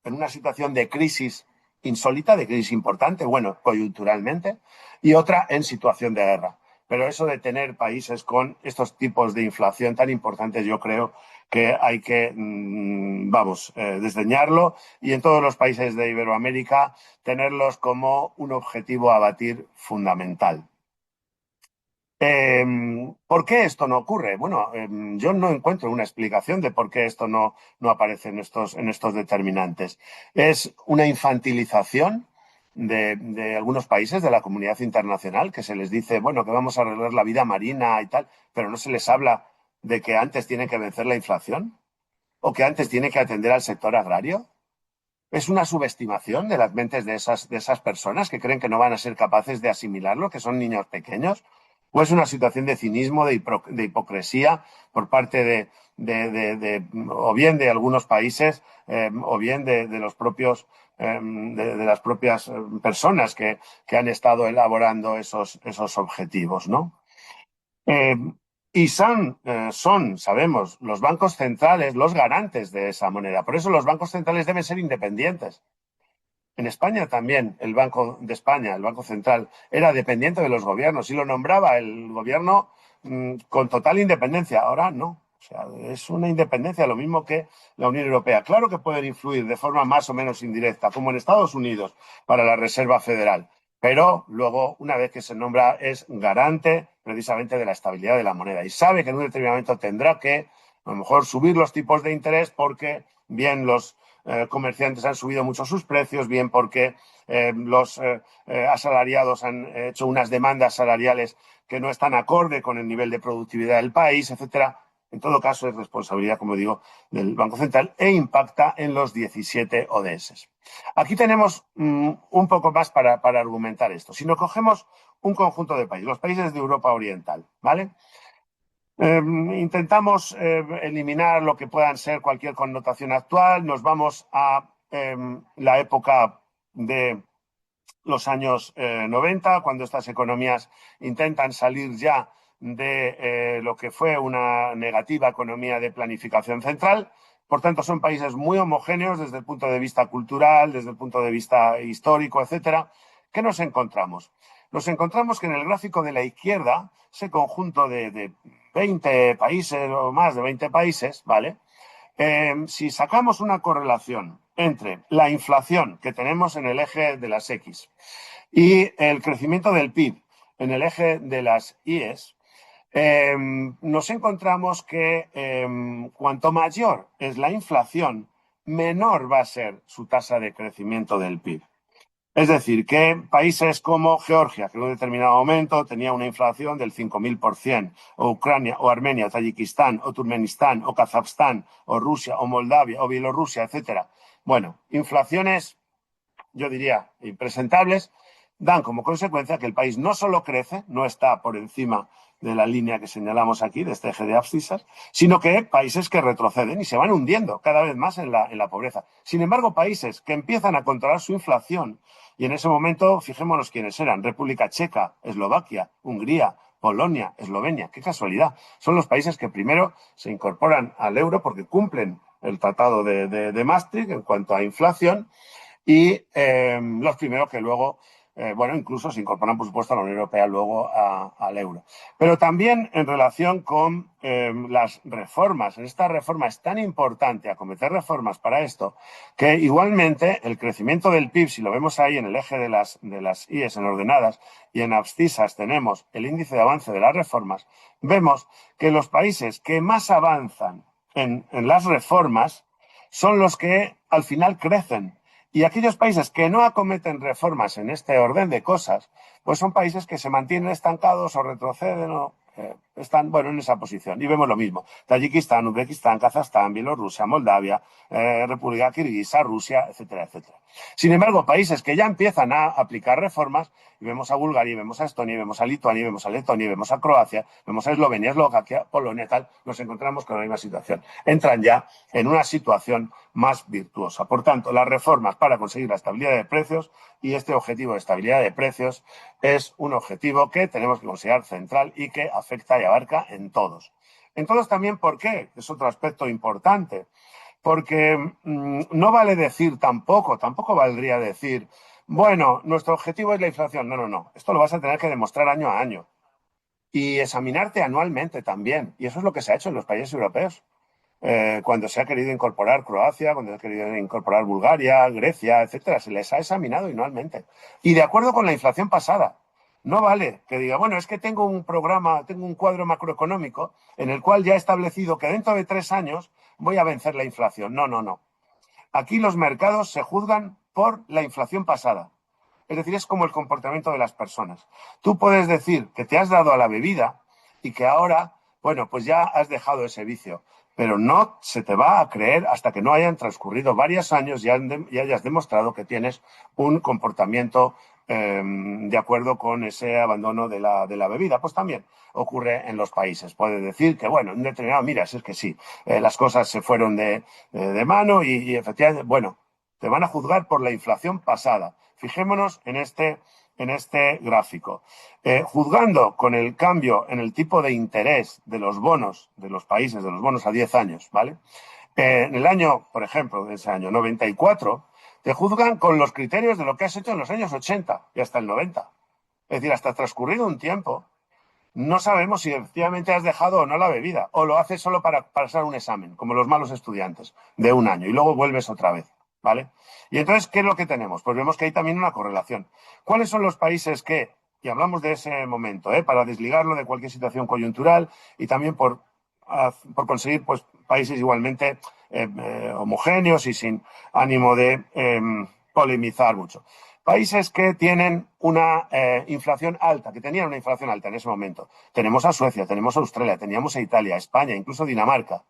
en una situación de crisis insólita, de crisis importante, bueno, coyunturalmente, y otra en situación de guerra. Pero eso de tener países con estos tipos de inflación tan importantes, yo creo que hay que, desdeñarlo y en todos los países de Iberoamérica tenerlos como un objetivo a batir fundamental. ¿Por qué esto no ocurre? Bueno, yo no encuentro una explicación de por qué esto no aparece en estos determinantes. Es una infantilización de algunos países de la comunidad internacional que se les dice, bueno, que vamos a arreglar la vida marina y tal, pero no se les habla de que antes tienen que vencer la inflación o que antes tiene que atender al sector agrario. Es una subestimación de las mentes de esas personas que creen que no van a ser capaces de asimilarlo, que son niños pequeños, o es una situación de cinismo, de hipocresía por parte o bien de algunos países, o bien de los propios, de las propias personas que han estado elaborando esos objetivos, ¿no? Eh, y sabemos, los bancos centrales los garantes de esa moneda. Por eso los bancos centrales deben ser independientes. En España también, el Banco de España, el Banco Central, era dependiente de los gobiernos y lo nombraba el gobierno con total independencia. Ahora no. O sea, es una independencia, lo mismo que la Unión Europea. Claro que pueden influir de forma más o menos indirecta, como en Estados Unidos, para la Reserva Federal. Pero luego, una vez que se nombra, es garante precisamente de la estabilidad de la moneda. Y sabe que en un determinado momento tendrá que, a lo mejor, subir los tipos de interés porque bien los comerciantes han subido mucho sus precios, bien porque los asalariados han hecho unas demandas salariales que no están acorde con el nivel de productividad del país, etcétera. En todo caso, es responsabilidad, como digo, del Banco Central e impacta en los 17 ODS. Aquí tenemos un poco más para argumentar esto. Si nos cogemos un conjunto de países, los países de Europa Oriental, ¿vale? Intentamos eliminar lo que puedan ser cualquier connotación actual, nos vamos a la época de los años 90, cuando estas economías intentan salir ya de lo que fue una negativa economía de planificación central. Por tanto, son países muy homogéneos desde el punto de vista cultural, desde el punto de vista histórico, etcétera. ¿Qué nos encontramos? Nos encontramos que en el gráfico de la izquierda, ese conjunto de 20 países o más de 20 países, ¿vale? Si sacamos una correlación entre la inflación que tenemos en el eje de las X y el crecimiento del PIB en el eje de las Y's, nos encontramos que cuanto mayor es la inflación, menor va a ser su tasa de crecimiento del PIB. Es decir, que países como Georgia, que en un determinado momento tenía una inflación del 5.000%, o Ucrania, o Armenia, o Tayikistán, o Turkmenistán, o Kazajstán, o Rusia, o Moldavia, o Bielorrusia, etcétera. Bueno, inflaciones, yo diría, impresentables, dan como consecuencia que el país no solo crece, no está por encima de la línea que señalamos aquí, de este eje de abscisas, sino que países que retroceden y se van hundiendo cada vez más en la pobreza. Sin embargo, países que empiezan a controlar su inflación, y en ese momento, fijémonos quiénes eran: República Checa, Eslovaquia, Hungría, Polonia, Eslovenia. Qué casualidad. Son los países que primero se incorporan al euro porque cumplen el Tratado de Maastricht en cuanto a inflación, y los primeros que luego, bueno, incluso se incorporan, por supuesto, a la Unión Europea, luego al euro. Pero también en relación con las reformas. En esta reforma es tan importante acometer reformas para esto, que igualmente el crecimiento del PIB, si lo vemos ahí en el eje de las IES en ordenadas, y en abscisas tenemos el índice de avance de las reformas, vemos que los países que más avanzan en las reformas son los que al final crecen. Y aquellos países que no acometen reformas en este orden de cosas, pues son países que se mantienen estancados o retroceden o están, bueno, en esa posición. Y vemos lo mismo: Tayikistán, Uzbekistán, Kazajstán, Bielorrusia, Moldavia, República Kirguisa, Rusia, etcétera, etcétera. Sin embargo, países que ya empiezan a aplicar reformas, y vemos a Bulgaria, y vemos a Estonia, y vemos a Lituania, y vemos a Letonia, y vemos a Croacia, vemos a Eslovenia, Eslovaquia, Polonia, tal, nos encontramos con la misma situación. Entran ya en una situación más virtuosa. Por tanto, las reformas para conseguir la estabilidad de precios, y este objetivo de estabilidad de precios es un objetivo que tenemos que considerar central y que afecta y abarca en todos. En todos también, ¿por qué? Es otro aspecto importante. Porque no vale decir tampoco valdría decir, bueno, nuestro objetivo es la inflación. No, no, no. Esto lo vas a tener que demostrar año a año y examinarte anualmente también. Y eso es lo que se ha hecho en los países europeos. Cuando se ha querido incorporar Croacia, cuando se ha querido incorporar Bulgaria, Grecia, etcétera, se les ha examinado anualmente. Y de acuerdo con la inflación pasada. No vale que diga, bueno, es que tengo un programa, tengo un cuadro macroeconómico en el cual ya he establecido que dentro de 3 años voy a vencer la inflación. No, no, no. Aquí los mercados se juzgan por la inflación pasada. Es decir, es como el comportamiento de las personas. Tú puedes decir que te has dado a la bebida y que ahora, bueno, pues ya has dejado ese vicio, pero no se te va a creer hasta que no hayan transcurrido varios años y hayas demostrado que tienes un comportamiento de acuerdo con ese abandono de la bebida. Pues también ocurre en los países. Puedes decir que, bueno, en determinado, mira, es que sí, las cosas se fueron de mano y efectivamente, bueno, te van a juzgar por la inflación pasada. Fijémonos en este gráfico. Juzgando con el cambio en el tipo de interés de los bonos de los países, de los bonos a 10 años, ¿vale? En el año, por ejemplo, de ese año 94, te juzgan con los criterios de lo que has hecho en los años 80 y hasta el 90. Es decir, hasta transcurrido un tiempo, no sabemos si efectivamente has dejado o no la bebida, o lo haces solo para pasar un examen, como los malos estudiantes, de un año, y luego vuelves otra vez, ¿vale? Y entonces, ¿qué es lo que tenemos? Pues vemos que hay también una correlación. ¿Cuáles son los países que, y hablamos de ese momento, para desligarlo de cualquier situación coyuntural y también por conseguir, pues, países igualmente homogéneos y sin ánimo de polemizar mucho? Países que tienen una inflación alta, que tenían una inflación alta en ese momento. Tenemos a Suecia, tenemos a Australia, teníamos a Italia, a España, incluso Dinamarca.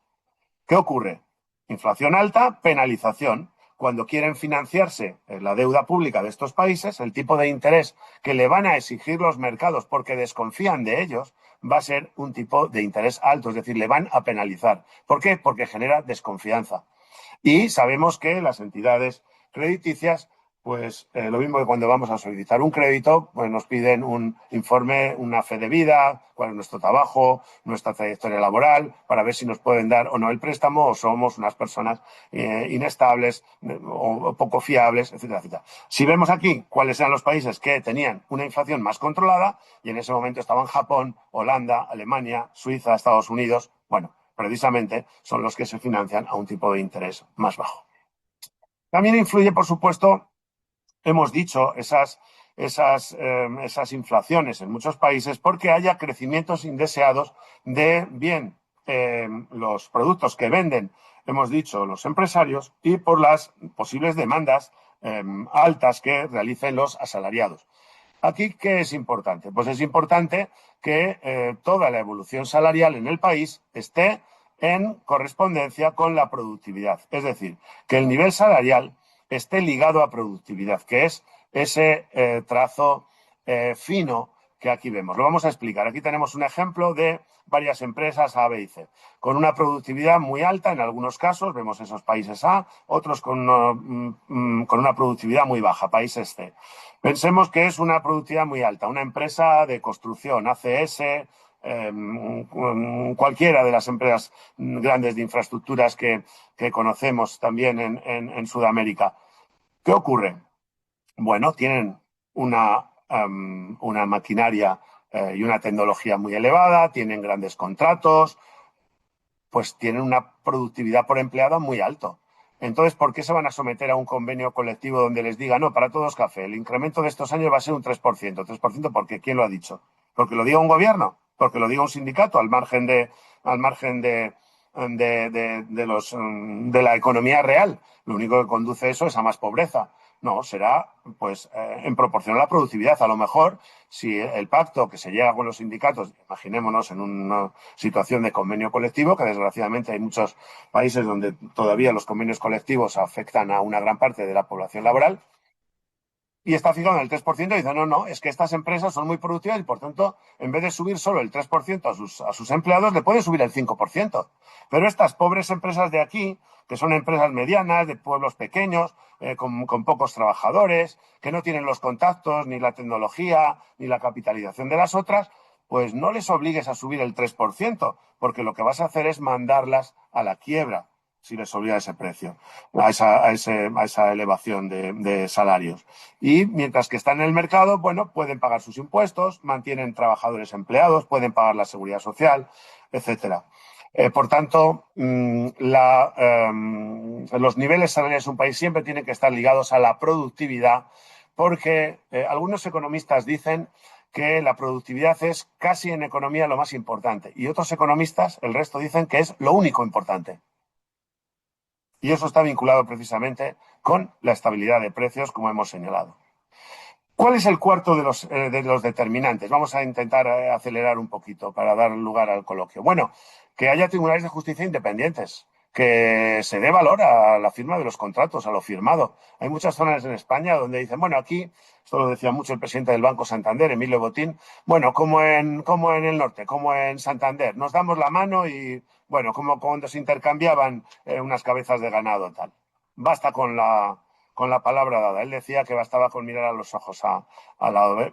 ¿Qué ocurre? Inflación alta, penalización. Cuando quieren financiarse la deuda pública de estos países, el tipo de interés que le van a exigir los mercados porque desconfían de ellos va a ser un tipo de interés alto, es decir, le van a penalizar. ¿Por qué? Porque genera desconfianza. Y sabemos que las entidades crediticias, pues lo mismo que cuando vamos a solicitar un crédito, pues nos piden un informe, una fe de vida, cuál es nuestro trabajo, nuestra trayectoria laboral, para ver si nos pueden dar o no el préstamo, o somos unas personas inestables o poco fiables, etcétera, etcétera. Si vemos aquí cuáles eran los países que tenían una inflación más controlada, y en ese momento estaban Japón, Holanda, Alemania, Suiza, Estados Unidos, bueno, precisamente son los que se financian a un tipo de interés más bajo. También influye, por supuesto, hemos dicho, esas inflaciones en muchos países porque haya crecimientos indeseados de bien los productos que venden, hemos dicho, los empresarios, y por las posibles demandas altas que realicen los asalariados. Aquí, ¿qué es importante? Pues es importante que toda la evolución salarial en el país esté en correspondencia con la productividad. Es decir, que el nivel salarial esté ligado a productividad, que es ese trazo fino que aquí vemos. Lo vamos a explicar. Aquí tenemos un ejemplo de varias empresas A, B y C, con una productividad muy alta en algunos casos, vemos esos países A, otros con una productividad muy baja, países C. Pensemos que es una productividad muy alta, una empresa de construcción, ACS, cualquiera de las empresas grandes de infraestructuras que conocemos también en Sudamérica. ¿Qué ocurre? Bueno, tienen una maquinaria y una tecnología muy elevada, tienen grandes contratos, pues tienen una productividad por empleado muy alto. Entonces, ¿por qué se van a someter a un convenio colectivo donde les diga, no, para todos café, el incremento de estos años va a ser un 3%? ¿3% por qué? ¿Quién lo ha dicho? ¿Porque lo diga un gobierno? ¿Porque lo diga un sindicato al margen de la economía real? Lo único que conduce eso es a más pobreza. No, será pues en proporción a la productividad. A lo mejor, si el pacto que se llega con los sindicatos, imaginémonos en una situación de convenio colectivo, que desgraciadamente hay muchos países donde todavía los convenios colectivos afectan a una gran parte de la población laboral, y está fijado en el 3%, y dice, no, no, es que estas empresas son muy productivas y por tanto, en vez de subir solo el 3% a sus empleados, le puede subir el 5%. Pero estas pobres empresas de aquí, que son empresas medianas, de pueblos pequeños, con pocos trabajadores, que no tienen los contactos, ni la tecnología, ni la capitalización de las otras, pues no les obligues a subir el 3%, porque lo que vas a hacer es mandarlas a la quiebra si les obliga a ese precio, a esa elevación de salarios. Y mientras que están en el mercado, bueno, pueden pagar sus impuestos, mantienen trabajadores empleados, pueden pagar la seguridad social, etcétera. Por tanto, los niveles salariales de un país siempre tienen que estar ligados a la productividad, porque algunos economistas dicen que la productividad es casi en economía lo más importante, y otros economistas, el resto, dicen que es lo único importante. Y eso está vinculado precisamente con la estabilidad de precios, como hemos señalado. ¿Cuál es el cuarto de los determinantes? Vamos a intentar acelerar un poquito para dar lugar al coloquio. Bueno, que haya tribunales de justicia independientes, que se dé valor a la firma de los contratos, a lo firmado. Hay muchas zonas en España donde dicen, bueno, aquí, esto lo decía mucho el presidente del Banco Santander, Emilio Botín, bueno, como en el norte, como en Santander, nos damos la mano y, bueno, como cuando se intercambiaban unas cabezas de ganado, tal. Basta con la palabra dada. Él decía que bastaba con mirar a los ojos,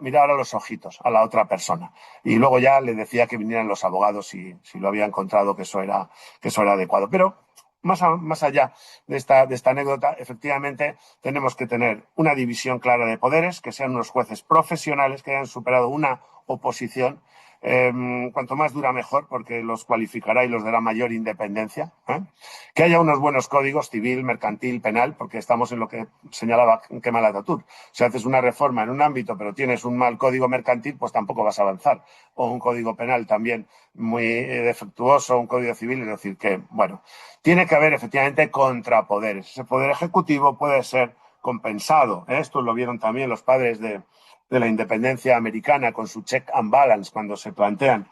mirar a los ojitos a la otra persona. Y luego ya le decía que vinieran los abogados si lo había encontrado que eso era adecuado. Pero más allá de esta anécdota, efectivamente tenemos que tener una división clara de poderes, que sean unos jueces profesionales que hayan superado una oposición. Cuanto más dura mejor, porque los cualificará y los dará mayor independencia. Que haya unos buenos códigos civil, mercantil, penal, porque estamos en lo que señalaba Kemal Atatürk. Si haces una reforma en un ámbito pero tienes un mal código mercantil, pues tampoco vas a avanzar. O un código penal también muy defectuoso, un código civil, es decir, que, bueno, tiene que haber efectivamente contrapoderes. Ese poder ejecutivo puede ser compensado. Esto lo vieron también los padres de la independencia americana con su check and balance cuando se plantean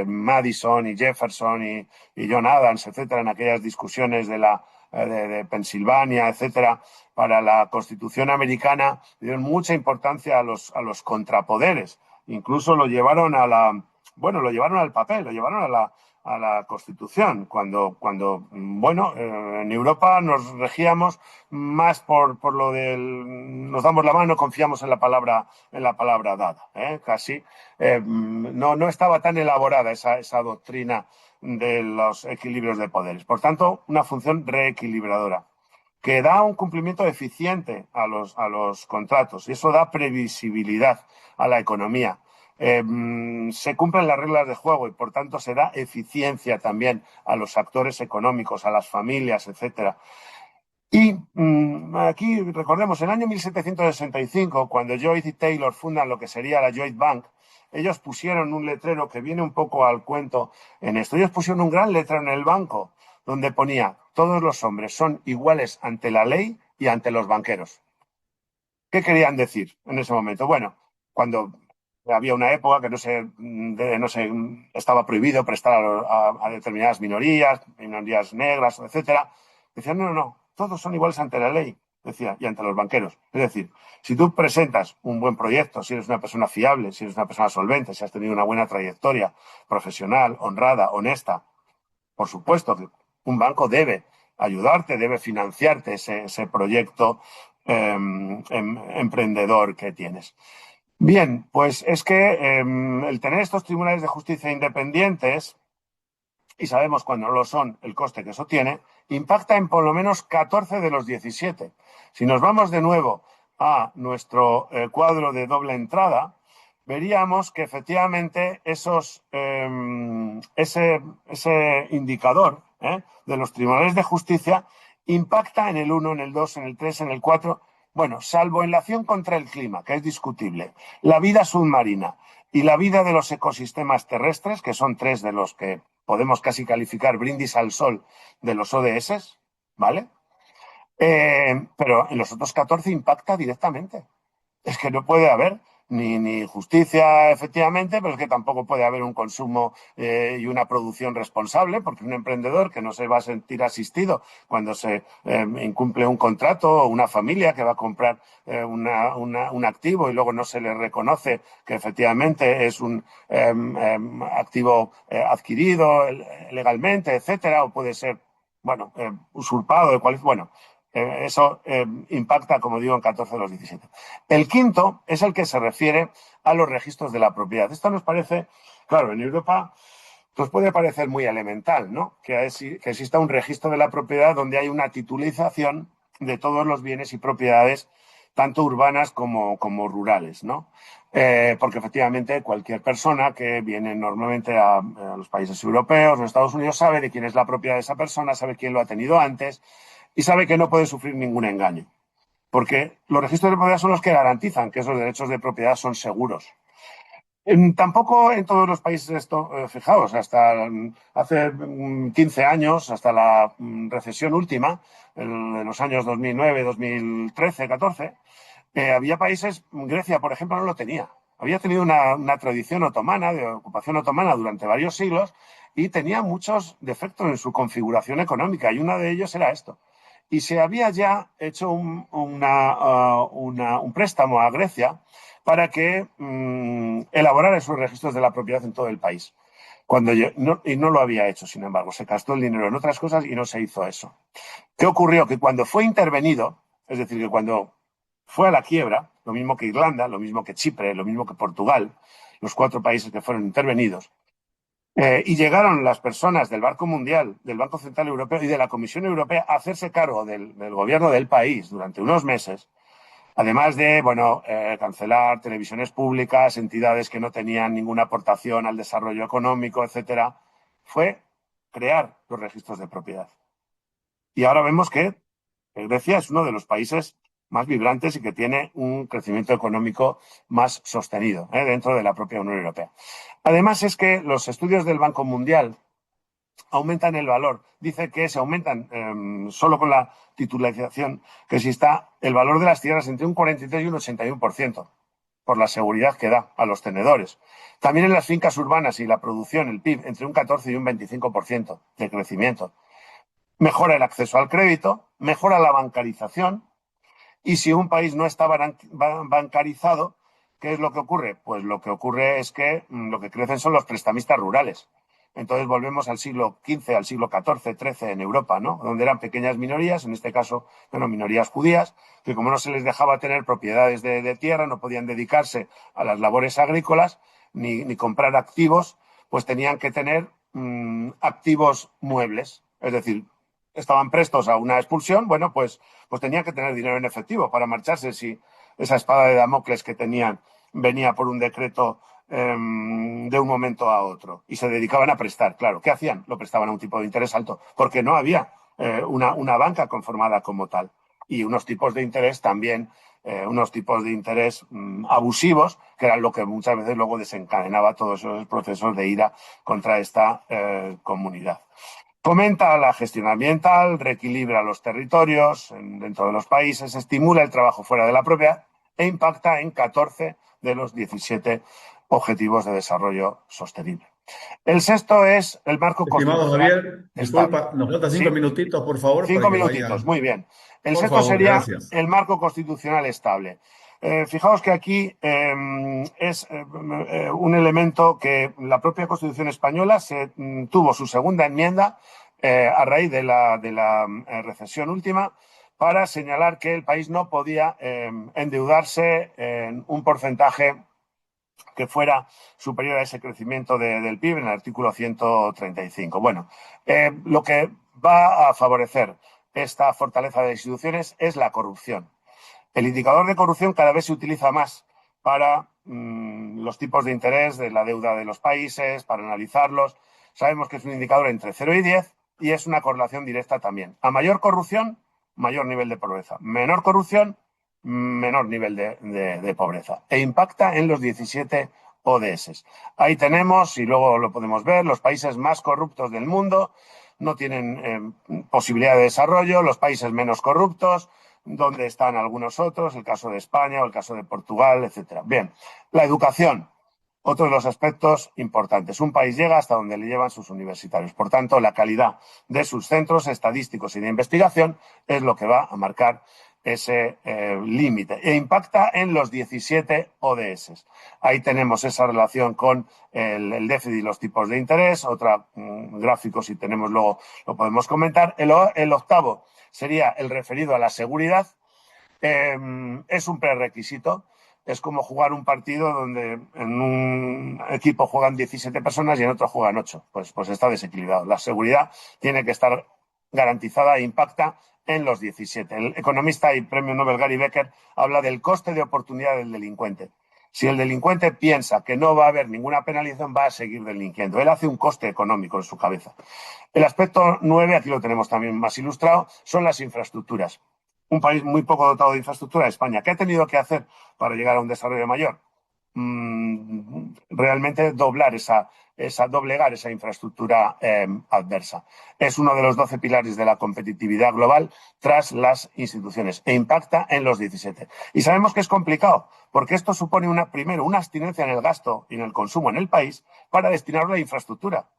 Madison y Jefferson y John Adams, etcétera, en aquellas discusiones de Pensilvania, etcétera, para la Constitución americana, dieron mucha importancia a los contrapoderes. Incluso lo llevaron lo llevaron al papel, lo llevaron a la Constitución, cuando bueno, en Europa nos regíamos más por lo del nos damos la mano, confiamos en la palabra dada, casi no estaba tan elaborada esa doctrina de los equilibrios de poderes. Por tanto, una función reequilibradora que da un cumplimiento eficiente a los contratos, y eso da previsibilidad a la economía. Se cumplen las reglas de juego y por tanto se da eficiencia también a los actores económicos, a las familias, etcétera. Y aquí recordemos, en el año 1765, cuando Lloyd y Taylor fundan lo que sería la Lloyd Bank, ellos pusieron un letrero que viene un poco al cuento en esto. Ellos pusieron un gran letrero en el banco donde ponía: todos los hombres son iguales ante la ley y ante los banqueros. ¿Qué querían decir en ese momento? Bueno, cuando había una época que no se estaba prohibido prestar a determinadas minorías, minorías negras, etcétera, decían, no, no, no, todos son iguales ante la ley, decía, y ante los banqueros. Es decir, si tú presentas un buen proyecto, si eres una persona fiable, si eres una persona solvente, si has tenido una buena trayectoria profesional, honrada, honesta, por supuesto que un banco debe ayudarte, debe financiarte ese proyecto emprendedor que tienes. Bien, pues es que el tener estos tribunales de justicia independientes, y sabemos cuando no lo son el coste que eso tiene, impacta en por lo menos 14 de los 17. Si nos vamos de nuevo a nuestro cuadro de doble entrada, veríamos que efectivamente ese indicador de los tribunales de justicia impacta en el 1, en el 2, en el 3, en el 4, bueno, salvo en la acción contra el clima, que es discutible, la vida submarina y la vida de los ecosistemas terrestres, que son tres de los que podemos casi calificar brindis al sol de los ODS, ¿vale? Pero en los otros 14 impacta directamente. Es que no puede haber ni justicia, efectivamente, pero es que tampoco puede haber un consumo y una producción responsable, porque un emprendedor que no se va a sentir asistido cuando se incumple un contrato o una familia que va a comprar un activo y luego no se le reconoce que efectivamente es un activo adquirido legalmente, etcétera, o puede ser, bueno, usurpado de cualquier. Bueno, eso impacta, como digo, en 14 de los 17. El quinto es el que se refiere a los registros de la propiedad. Esto nos parece, claro, en Europa nos puede parecer muy elemental, ¿no? Que exista un registro de la propiedad donde hay una titulización de todos los bienes y propiedades, tanto urbanas como rurales, ¿no? Porque efectivamente cualquier persona que viene normalmente a los países europeos o Estados Unidos sabe de quién es la propiedad de esa persona, sabe quién lo ha tenido antes y sabe que no puede sufrir ningún engaño. Porque los registros de propiedad son los que garantizan que esos derechos de propiedad son seguros. Tampoco en todos los países esto, fijaos, hasta hace 15 años, hasta la recesión última, en los años 2009, 2013, 14, había países, Grecia, por ejemplo, no lo tenía. Había tenido una tradición otomana, de ocupación otomana durante varios siglos, y tenía muchos defectos en su configuración económica, y uno de ellos era esto. Y se había ya hecho un préstamo a Grecia para que elaborara esos registros de la propiedad en todo el país. Y no lo había hecho, sin embargo, se gastó el dinero en otras cosas y no se hizo eso. ¿Qué ocurrió? Que cuando fue intervenido, es decir, que cuando fue a la quiebra, lo mismo que Irlanda, lo mismo que Chipre, lo mismo que Portugal, los 4 países que fueron intervenidos, y llegaron las personas del Banco Mundial, del Banco Central Europeo y de la Comisión Europea a hacerse cargo del gobierno del país durante unos meses, además de, bueno, cancelar televisiones públicas, entidades que no tenían ninguna aportación al desarrollo económico, etcétera, fue crear los registros de propiedad. Y ahora vemos que Grecia es uno de los países más vibrantes y que tiene un crecimiento económico más sostenido dentro de la propia Unión Europea. Además es que los estudios del Banco Mundial aumentan el valor. Dice que se aumentan solo con la titularización, que si está el valor de las tierras entre un 43 y un 81% por la seguridad que da a los tenedores. También en las fincas urbanas y la producción, el PIB, entre un 14 y un 25% de crecimiento. Mejora el acceso al crédito, mejora la bancarización, y si un país no está bancarizado, ¿qué es lo que ocurre? Pues lo que ocurre es que lo que crecen son los prestamistas rurales. Entonces volvemos al siglo XV, al siglo XIV, XIII en Europa, ¿no? Donde eran pequeñas minorías, en este caso, bueno, minorías judías, que como no se les dejaba tener propiedades de tierra, no podían dedicarse a las labores agrícolas ni comprar activos, pues tenían que tener activos muebles. Es decir, estaban prestos a una expulsión, bueno, pues tenían que tener dinero en efectivo para marcharse si esa espada de Damocles que tenían venía por un decreto de un momento a otro y se dedicaban a prestar. Claro, ¿qué hacían? Lo prestaban a un tipo de interés alto porque no había una banca conformada como tal y unos tipos de interés también, unos tipos de interés abusivos, que eran lo que muchas veces luego desencadenaba todos esos procesos de ira contra esta comunidad. Fomenta la gestión ambiental, reequilibra los territorios dentro de los países, estimula el trabajo fuera de la propiedad e impacta en 14 de los 17 Objetivos de Desarrollo Sostenible. El sexto es el marco Estimado constitucional Javier, estable. disculpa, nos faltan cinco ¿Sí? minutitos, por favor, para 5 minutitos, muy bien. El Por sexto favor, sería gracias. el marco constitucional estable. Fijaos que aquí es un elemento que la propia Constitución española tuvo su segunda enmienda a raíz de la recesión última para señalar que el país no podía endeudarse en un porcentaje que fuera superior a ese crecimiento del PIB en el artículo 135. Bueno, lo que va a favorecer esta fortaleza de instituciones es la corrupción. El indicador de corrupción cada vez se utiliza más para los tipos de interés de la deuda de los países, para analizarlos. Sabemos que es un indicador entre 0 y 10 y es una correlación directa también. A mayor corrupción, mayor nivel de pobreza. Menor corrupción, menor nivel de pobreza. E impacta en los 17 ODS. Ahí tenemos, y luego lo podemos ver, los países más corruptos del mundo no tienen posibilidad de desarrollo, los países menos corruptos, donde están algunos otros, el caso de España o el caso de Portugal, etcétera. Bien, la educación, otro de los aspectos importantes. Un país llega hasta donde le llevan sus universitarios. Por tanto, la calidad de sus centros estadísticos y de investigación es lo que va a marcar ese límite e impacta en los 17 ODS. Ahí tenemos esa relación con el déficit y los tipos de interés. Otra gráfico, si tenemos luego, lo podemos comentar. El octavo sería el referido a la seguridad. Es un prerequisito. Es como jugar un partido donde en un equipo juegan 17 personas y en otro juegan 8. Pues está desequilibrado. La seguridad tiene que estar garantizada e impacta en los 17. El economista y premio Nobel Gary Becker habla del coste de oportunidad del delincuente. Si el delincuente piensa que no va a haber ninguna penalización, va a seguir delinquiendo. Él hace un coste económico en su cabeza. El aspecto 9, aquí lo tenemos también más ilustrado, son las infraestructuras. Un país muy poco dotado de infraestructura, España. ¿Qué ha tenido que hacer para llegar a un desarrollo mayor? Realmente doblegar esa infraestructura adversa. Es uno de los 12 pilares de la competitividad global tras las instituciones e impacta en los 17. Y sabemos que es complicado, porque esto supone primero una abstinencia en el gasto y en el consumo en el país para destinarlo a la infraestructura.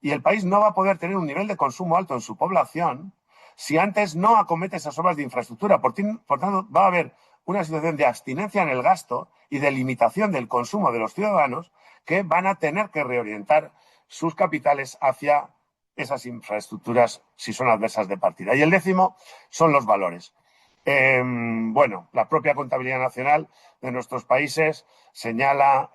Y el país no va a poder tener un nivel de consumo alto en su población si antes no acomete esas obras de infraestructura. Por tanto, va a haber una situación de abstinencia en el gasto y de limitación del consumo de los ciudadanos que van a tener que reorientar sus capitales hacia esas infraestructuras si son adversas de partida. Y el décimo son los valores. Bueno, la propia contabilidad nacional de nuestros países señala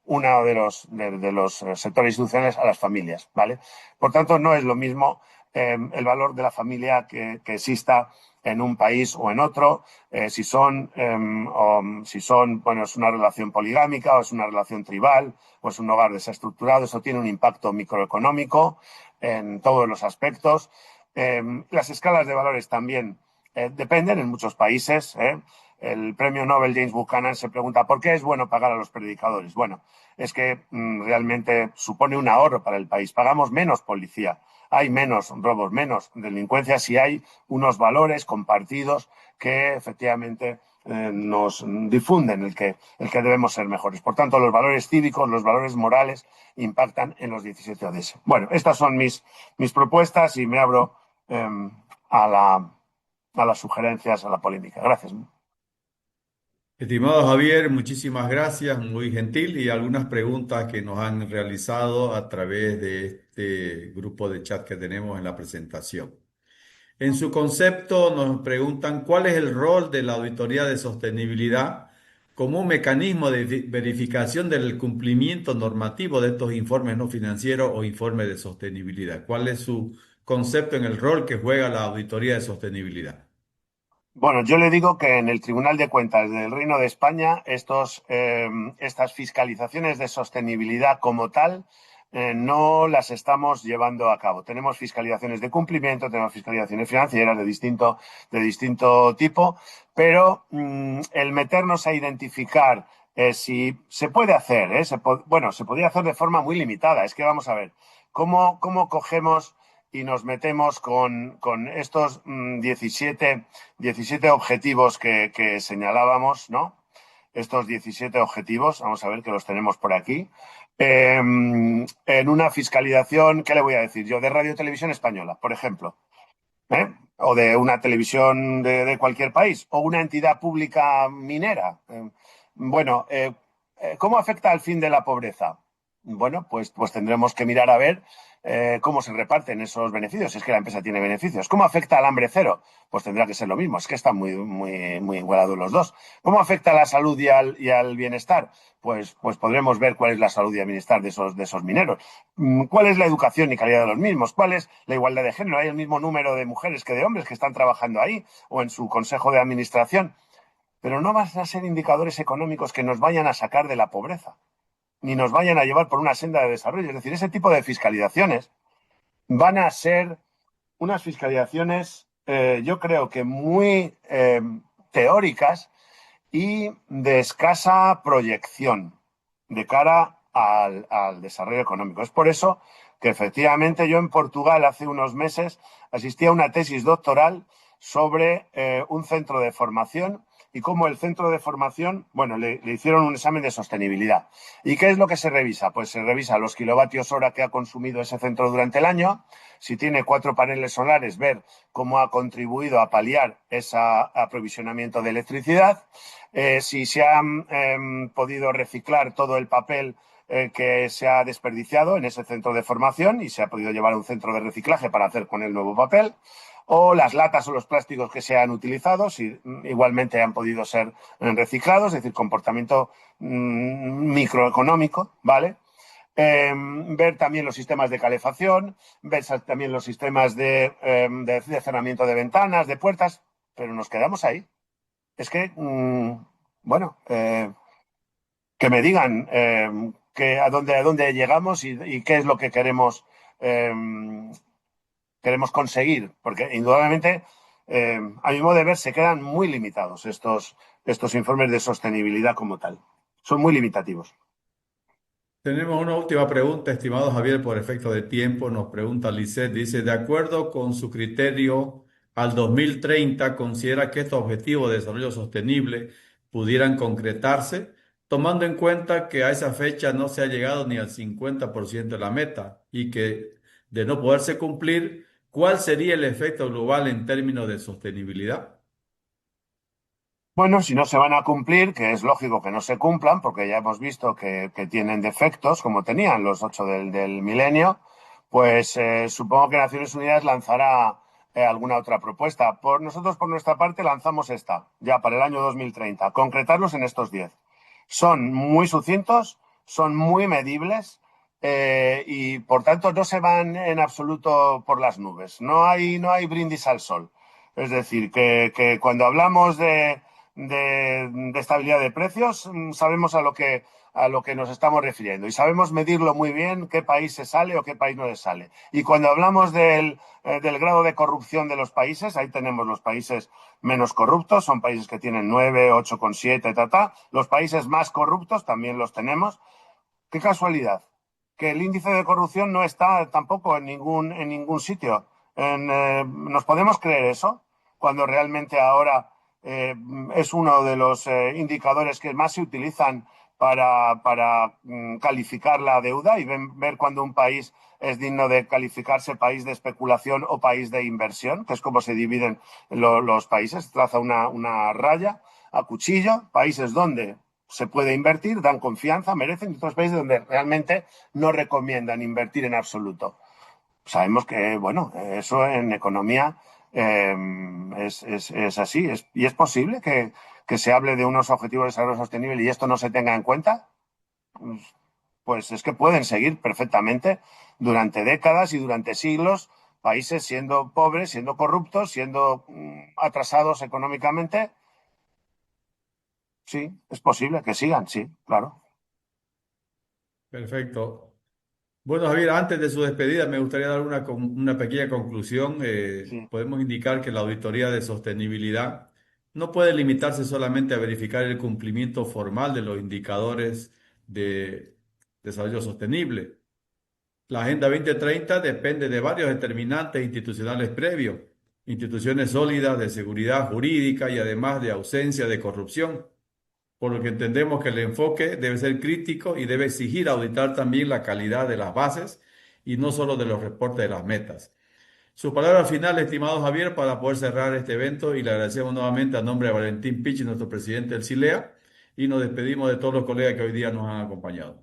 uno de los sectores institucionales a las familias, ¿vale? Por tanto, no es lo mismo el valor de la familia que exista en un país o en otro, si son, bueno, es una relación poligámica o es una relación tribal o es un hogar desestructurado. Eso tiene un impacto microeconómico en todos los aspectos. Las escalas de valores también dependen en muchos países. El premio Nobel James Buchanan se pregunta ¿por qué es bueno pagar a los predicadores? Bueno, es que realmente supone un ahorro para el país. Pagamos menos policía, hay menos robos, menos delincuencia si hay unos valores compartidos que efectivamente nos difunden el que debemos ser mejores. Por tanto, los valores cívicos, los valores morales impactan en los 17 ODS. Bueno, estas son mis propuestas y me abro a las sugerencias, a la polémica. Gracias. Estimado Javier, muchísimas gracias, muy gentil y algunas preguntas que nos han realizado a través de este grupo de chat que tenemos en la presentación. En su concepto nos preguntan cuál es el rol de la auditoría de sostenibilidad como un mecanismo de verificación del cumplimiento normativo de estos informes no financieros o informes de sostenibilidad. ¿Cuál es su concepto en el rol que juega la auditoría de sostenibilidad? Bueno, yo le digo que en el Tribunal de Cuentas del Reino de España estas fiscalizaciones de sostenibilidad como tal no las estamos llevando a cabo. Tenemos fiscalizaciones de cumplimiento, tenemos fiscalizaciones financieras de distinto tipo, pero el meternos a identificar si se puede hacer, bueno, se podría hacer de forma muy limitada. Es que vamos a ver, ¿cómo cogemos y nos metemos con estos 17 objetivos que señalábamos, ¿no? estos 17 objetivos, vamos a ver que los tenemos por aquí, en una fiscalización, ¿qué le voy a decir yo? De Radio Televisión Española, por ejemplo, ¿eh? O de una televisión de cualquier país, o una entidad pública minera. Bueno, ¿cómo afecta al fin de la pobreza? Bueno, pues tendremos que mirar a ver cómo se reparten esos beneficios, si es que la empresa tiene beneficios. ¿Cómo afecta al hambre cero? Pues tendrá que ser lo mismo, es que están muy igualados los dos. ¿Cómo afecta a la salud y al bienestar? Pues podremos ver cuál es la salud y el bienestar de esos mineros. ¿Cuál es la educación y calidad de los mismos? ¿Cuál es la igualdad de género? ¿Hay el mismo número de mujeres que de hombres que están trabajando ahí o en su consejo de administración? Pero no van a ser indicadores económicos que nos vayan a sacar de la pobreza, ni nos vayan a llevar por una senda de desarrollo. Es decir, ese tipo de fiscalizaciones van a ser unas fiscalizaciones, yo creo que muy teóricas y de escasa proyección de cara al desarrollo económico. Es por eso que efectivamente yo en Portugal hace unos meses asistí a una tesis doctoral sobre un centro de formación y cómo el centro de formación, bueno, le hicieron un examen de sostenibilidad. ¿Y qué es lo que se revisa? Pues se revisa los kilovatios hora que ha consumido ese centro durante el año, si tiene 4 paneles solares, ver cómo ha contribuido a paliar ese aprovisionamiento de electricidad, si se ha podido reciclar todo el papel que se ha desperdiciado en ese centro de formación y se ha podido llevar a un centro de reciclaje para hacer con el nuevo papel, o las latas o los plásticos que se han utilizado, si igualmente han podido ser reciclados, es decir, comportamiento microeconómico, ¿vale? Ver también los sistemas de calefacción, ver también los sistemas de cerramiento de ventanas, de puertas, pero nos quedamos ahí. Es que, bueno, que me digan a dónde llegamos y qué es lo que queremos conseguir, porque indudablemente, a mi modo de ver, se quedan muy limitados estos informes de sostenibilidad como tal. Son muy limitativos. Tenemos una última pregunta, estimado Javier, por efecto de tiempo. Nos pregunta Lisset, dice, de acuerdo con su criterio, al 2030, ¿considera que estos objetivos de desarrollo sostenible pudieran concretarse, tomando en cuenta que a esa fecha no se ha llegado ni al 50% de la meta y que de no poderse cumplir, ¿cuál sería el efecto global en términos de sostenibilidad? Bueno, si no se van a cumplir, que es lógico que no se cumplan, porque ya hemos visto que tienen defectos, como tenían los 8 del milenio, pues supongo que Naciones Unidas lanzará alguna otra propuesta. Nosotros, por nuestra parte, lanzamos esta, ya para el año 2030, concretarlos en estos 10. Son muy sucintos, son muy medibles y, por tanto, no se van en absoluto por las nubes. No hay brindis al sol. Es decir, que cuando hablamos de estabilidad de precios, sabemos a lo que nos estamos refiriendo y sabemos medirlo muy bien qué país se sale o qué país no se sale. Y cuando hablamos del grado de corrupción de los países, ahí tenemos los países menos corruptos, son países que tienen 9, 8,7, Los países más corruptos también los tenemos. Qué casualidad, que el índice de corrupción no está tampoco en ningún sitio. ¿Nos podemos creer eso? Cuando realmente ahora es uno de los indicadores que más se utilizan para calificar la deuda y ver cuando un país es digno de calificarse país de especulación o país de inversión, que es como se dividen los países. Traza una raya a cuchillo, países donde se puede invertir, dan confianza, merecen, y otros países donde realmente no recomiendan invertir en absoluto. Sabemos que, bueno, eso en economía es así. ¿Y es posible que se hable de unos objetivos de desarrollo sostenible y esto no se tenga en cuenta? Pues es que pueden seguir perfectamente durante décadas y durante siglos países siendo pobres, siendo corruptos, siendo atrasados económicamente. Sí, es posible que sigan, sí, claro. Perfecto. Bueno, Javier, antes de su despedida me gustaría dar una pequeña conclusión. Sí. Podemos indicar que la auditoría de sostenibilidad no puede limitarse solamente a verificar el cumplimiento formal de los indicadores de desarrollo sostenible. La Agenda 2030 depende de varios determinantes institucionales previos, instituciones sólidas de seguridad jurídica y además de ausencia de corrupción. por lo que entendemos que el enfoque debe ser crítico y debe exigir auditar también la calidad de las bases y no solo de los reportes de las metas. Su palabra final, estimado Javier, para poder cerrar este evento y le agradecemos nuevamente a nombre de Valentín Pichi, nuestro presidente del CILEA, y nos despedimos de todos los colegas que hoy día nos han acompañado.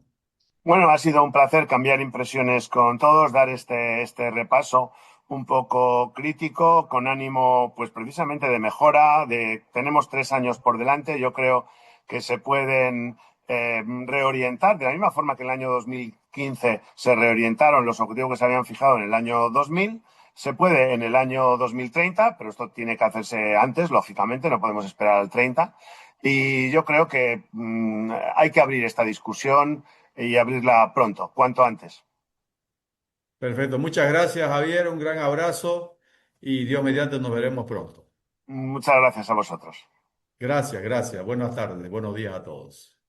Bueno, ha sido un placer cambiar impresiones con todos, dar este repaso un poco crítico, con ánimo, pues precisamente de mejora. Tenemos 3 años por delante. Yo creo que se pueden reorientar de la misma forma que en el año 2015 se reorientaron los objetivos que se habían fijado en el año 2000. Se puede en el año 2030, pero esto tiene que hacerse antes, lógicamente, no podemos esperar al 30. Y yo creo que hay que abrir esta discusión y abrirla pronto, cuanto antes. Perfecto, muchas gracias Javier, un gran abrazo y Dios mediante nos veremos pronto. Muchas gracias a vosotros. Gracias, gracias. Buenas tardes, buenos días a todos.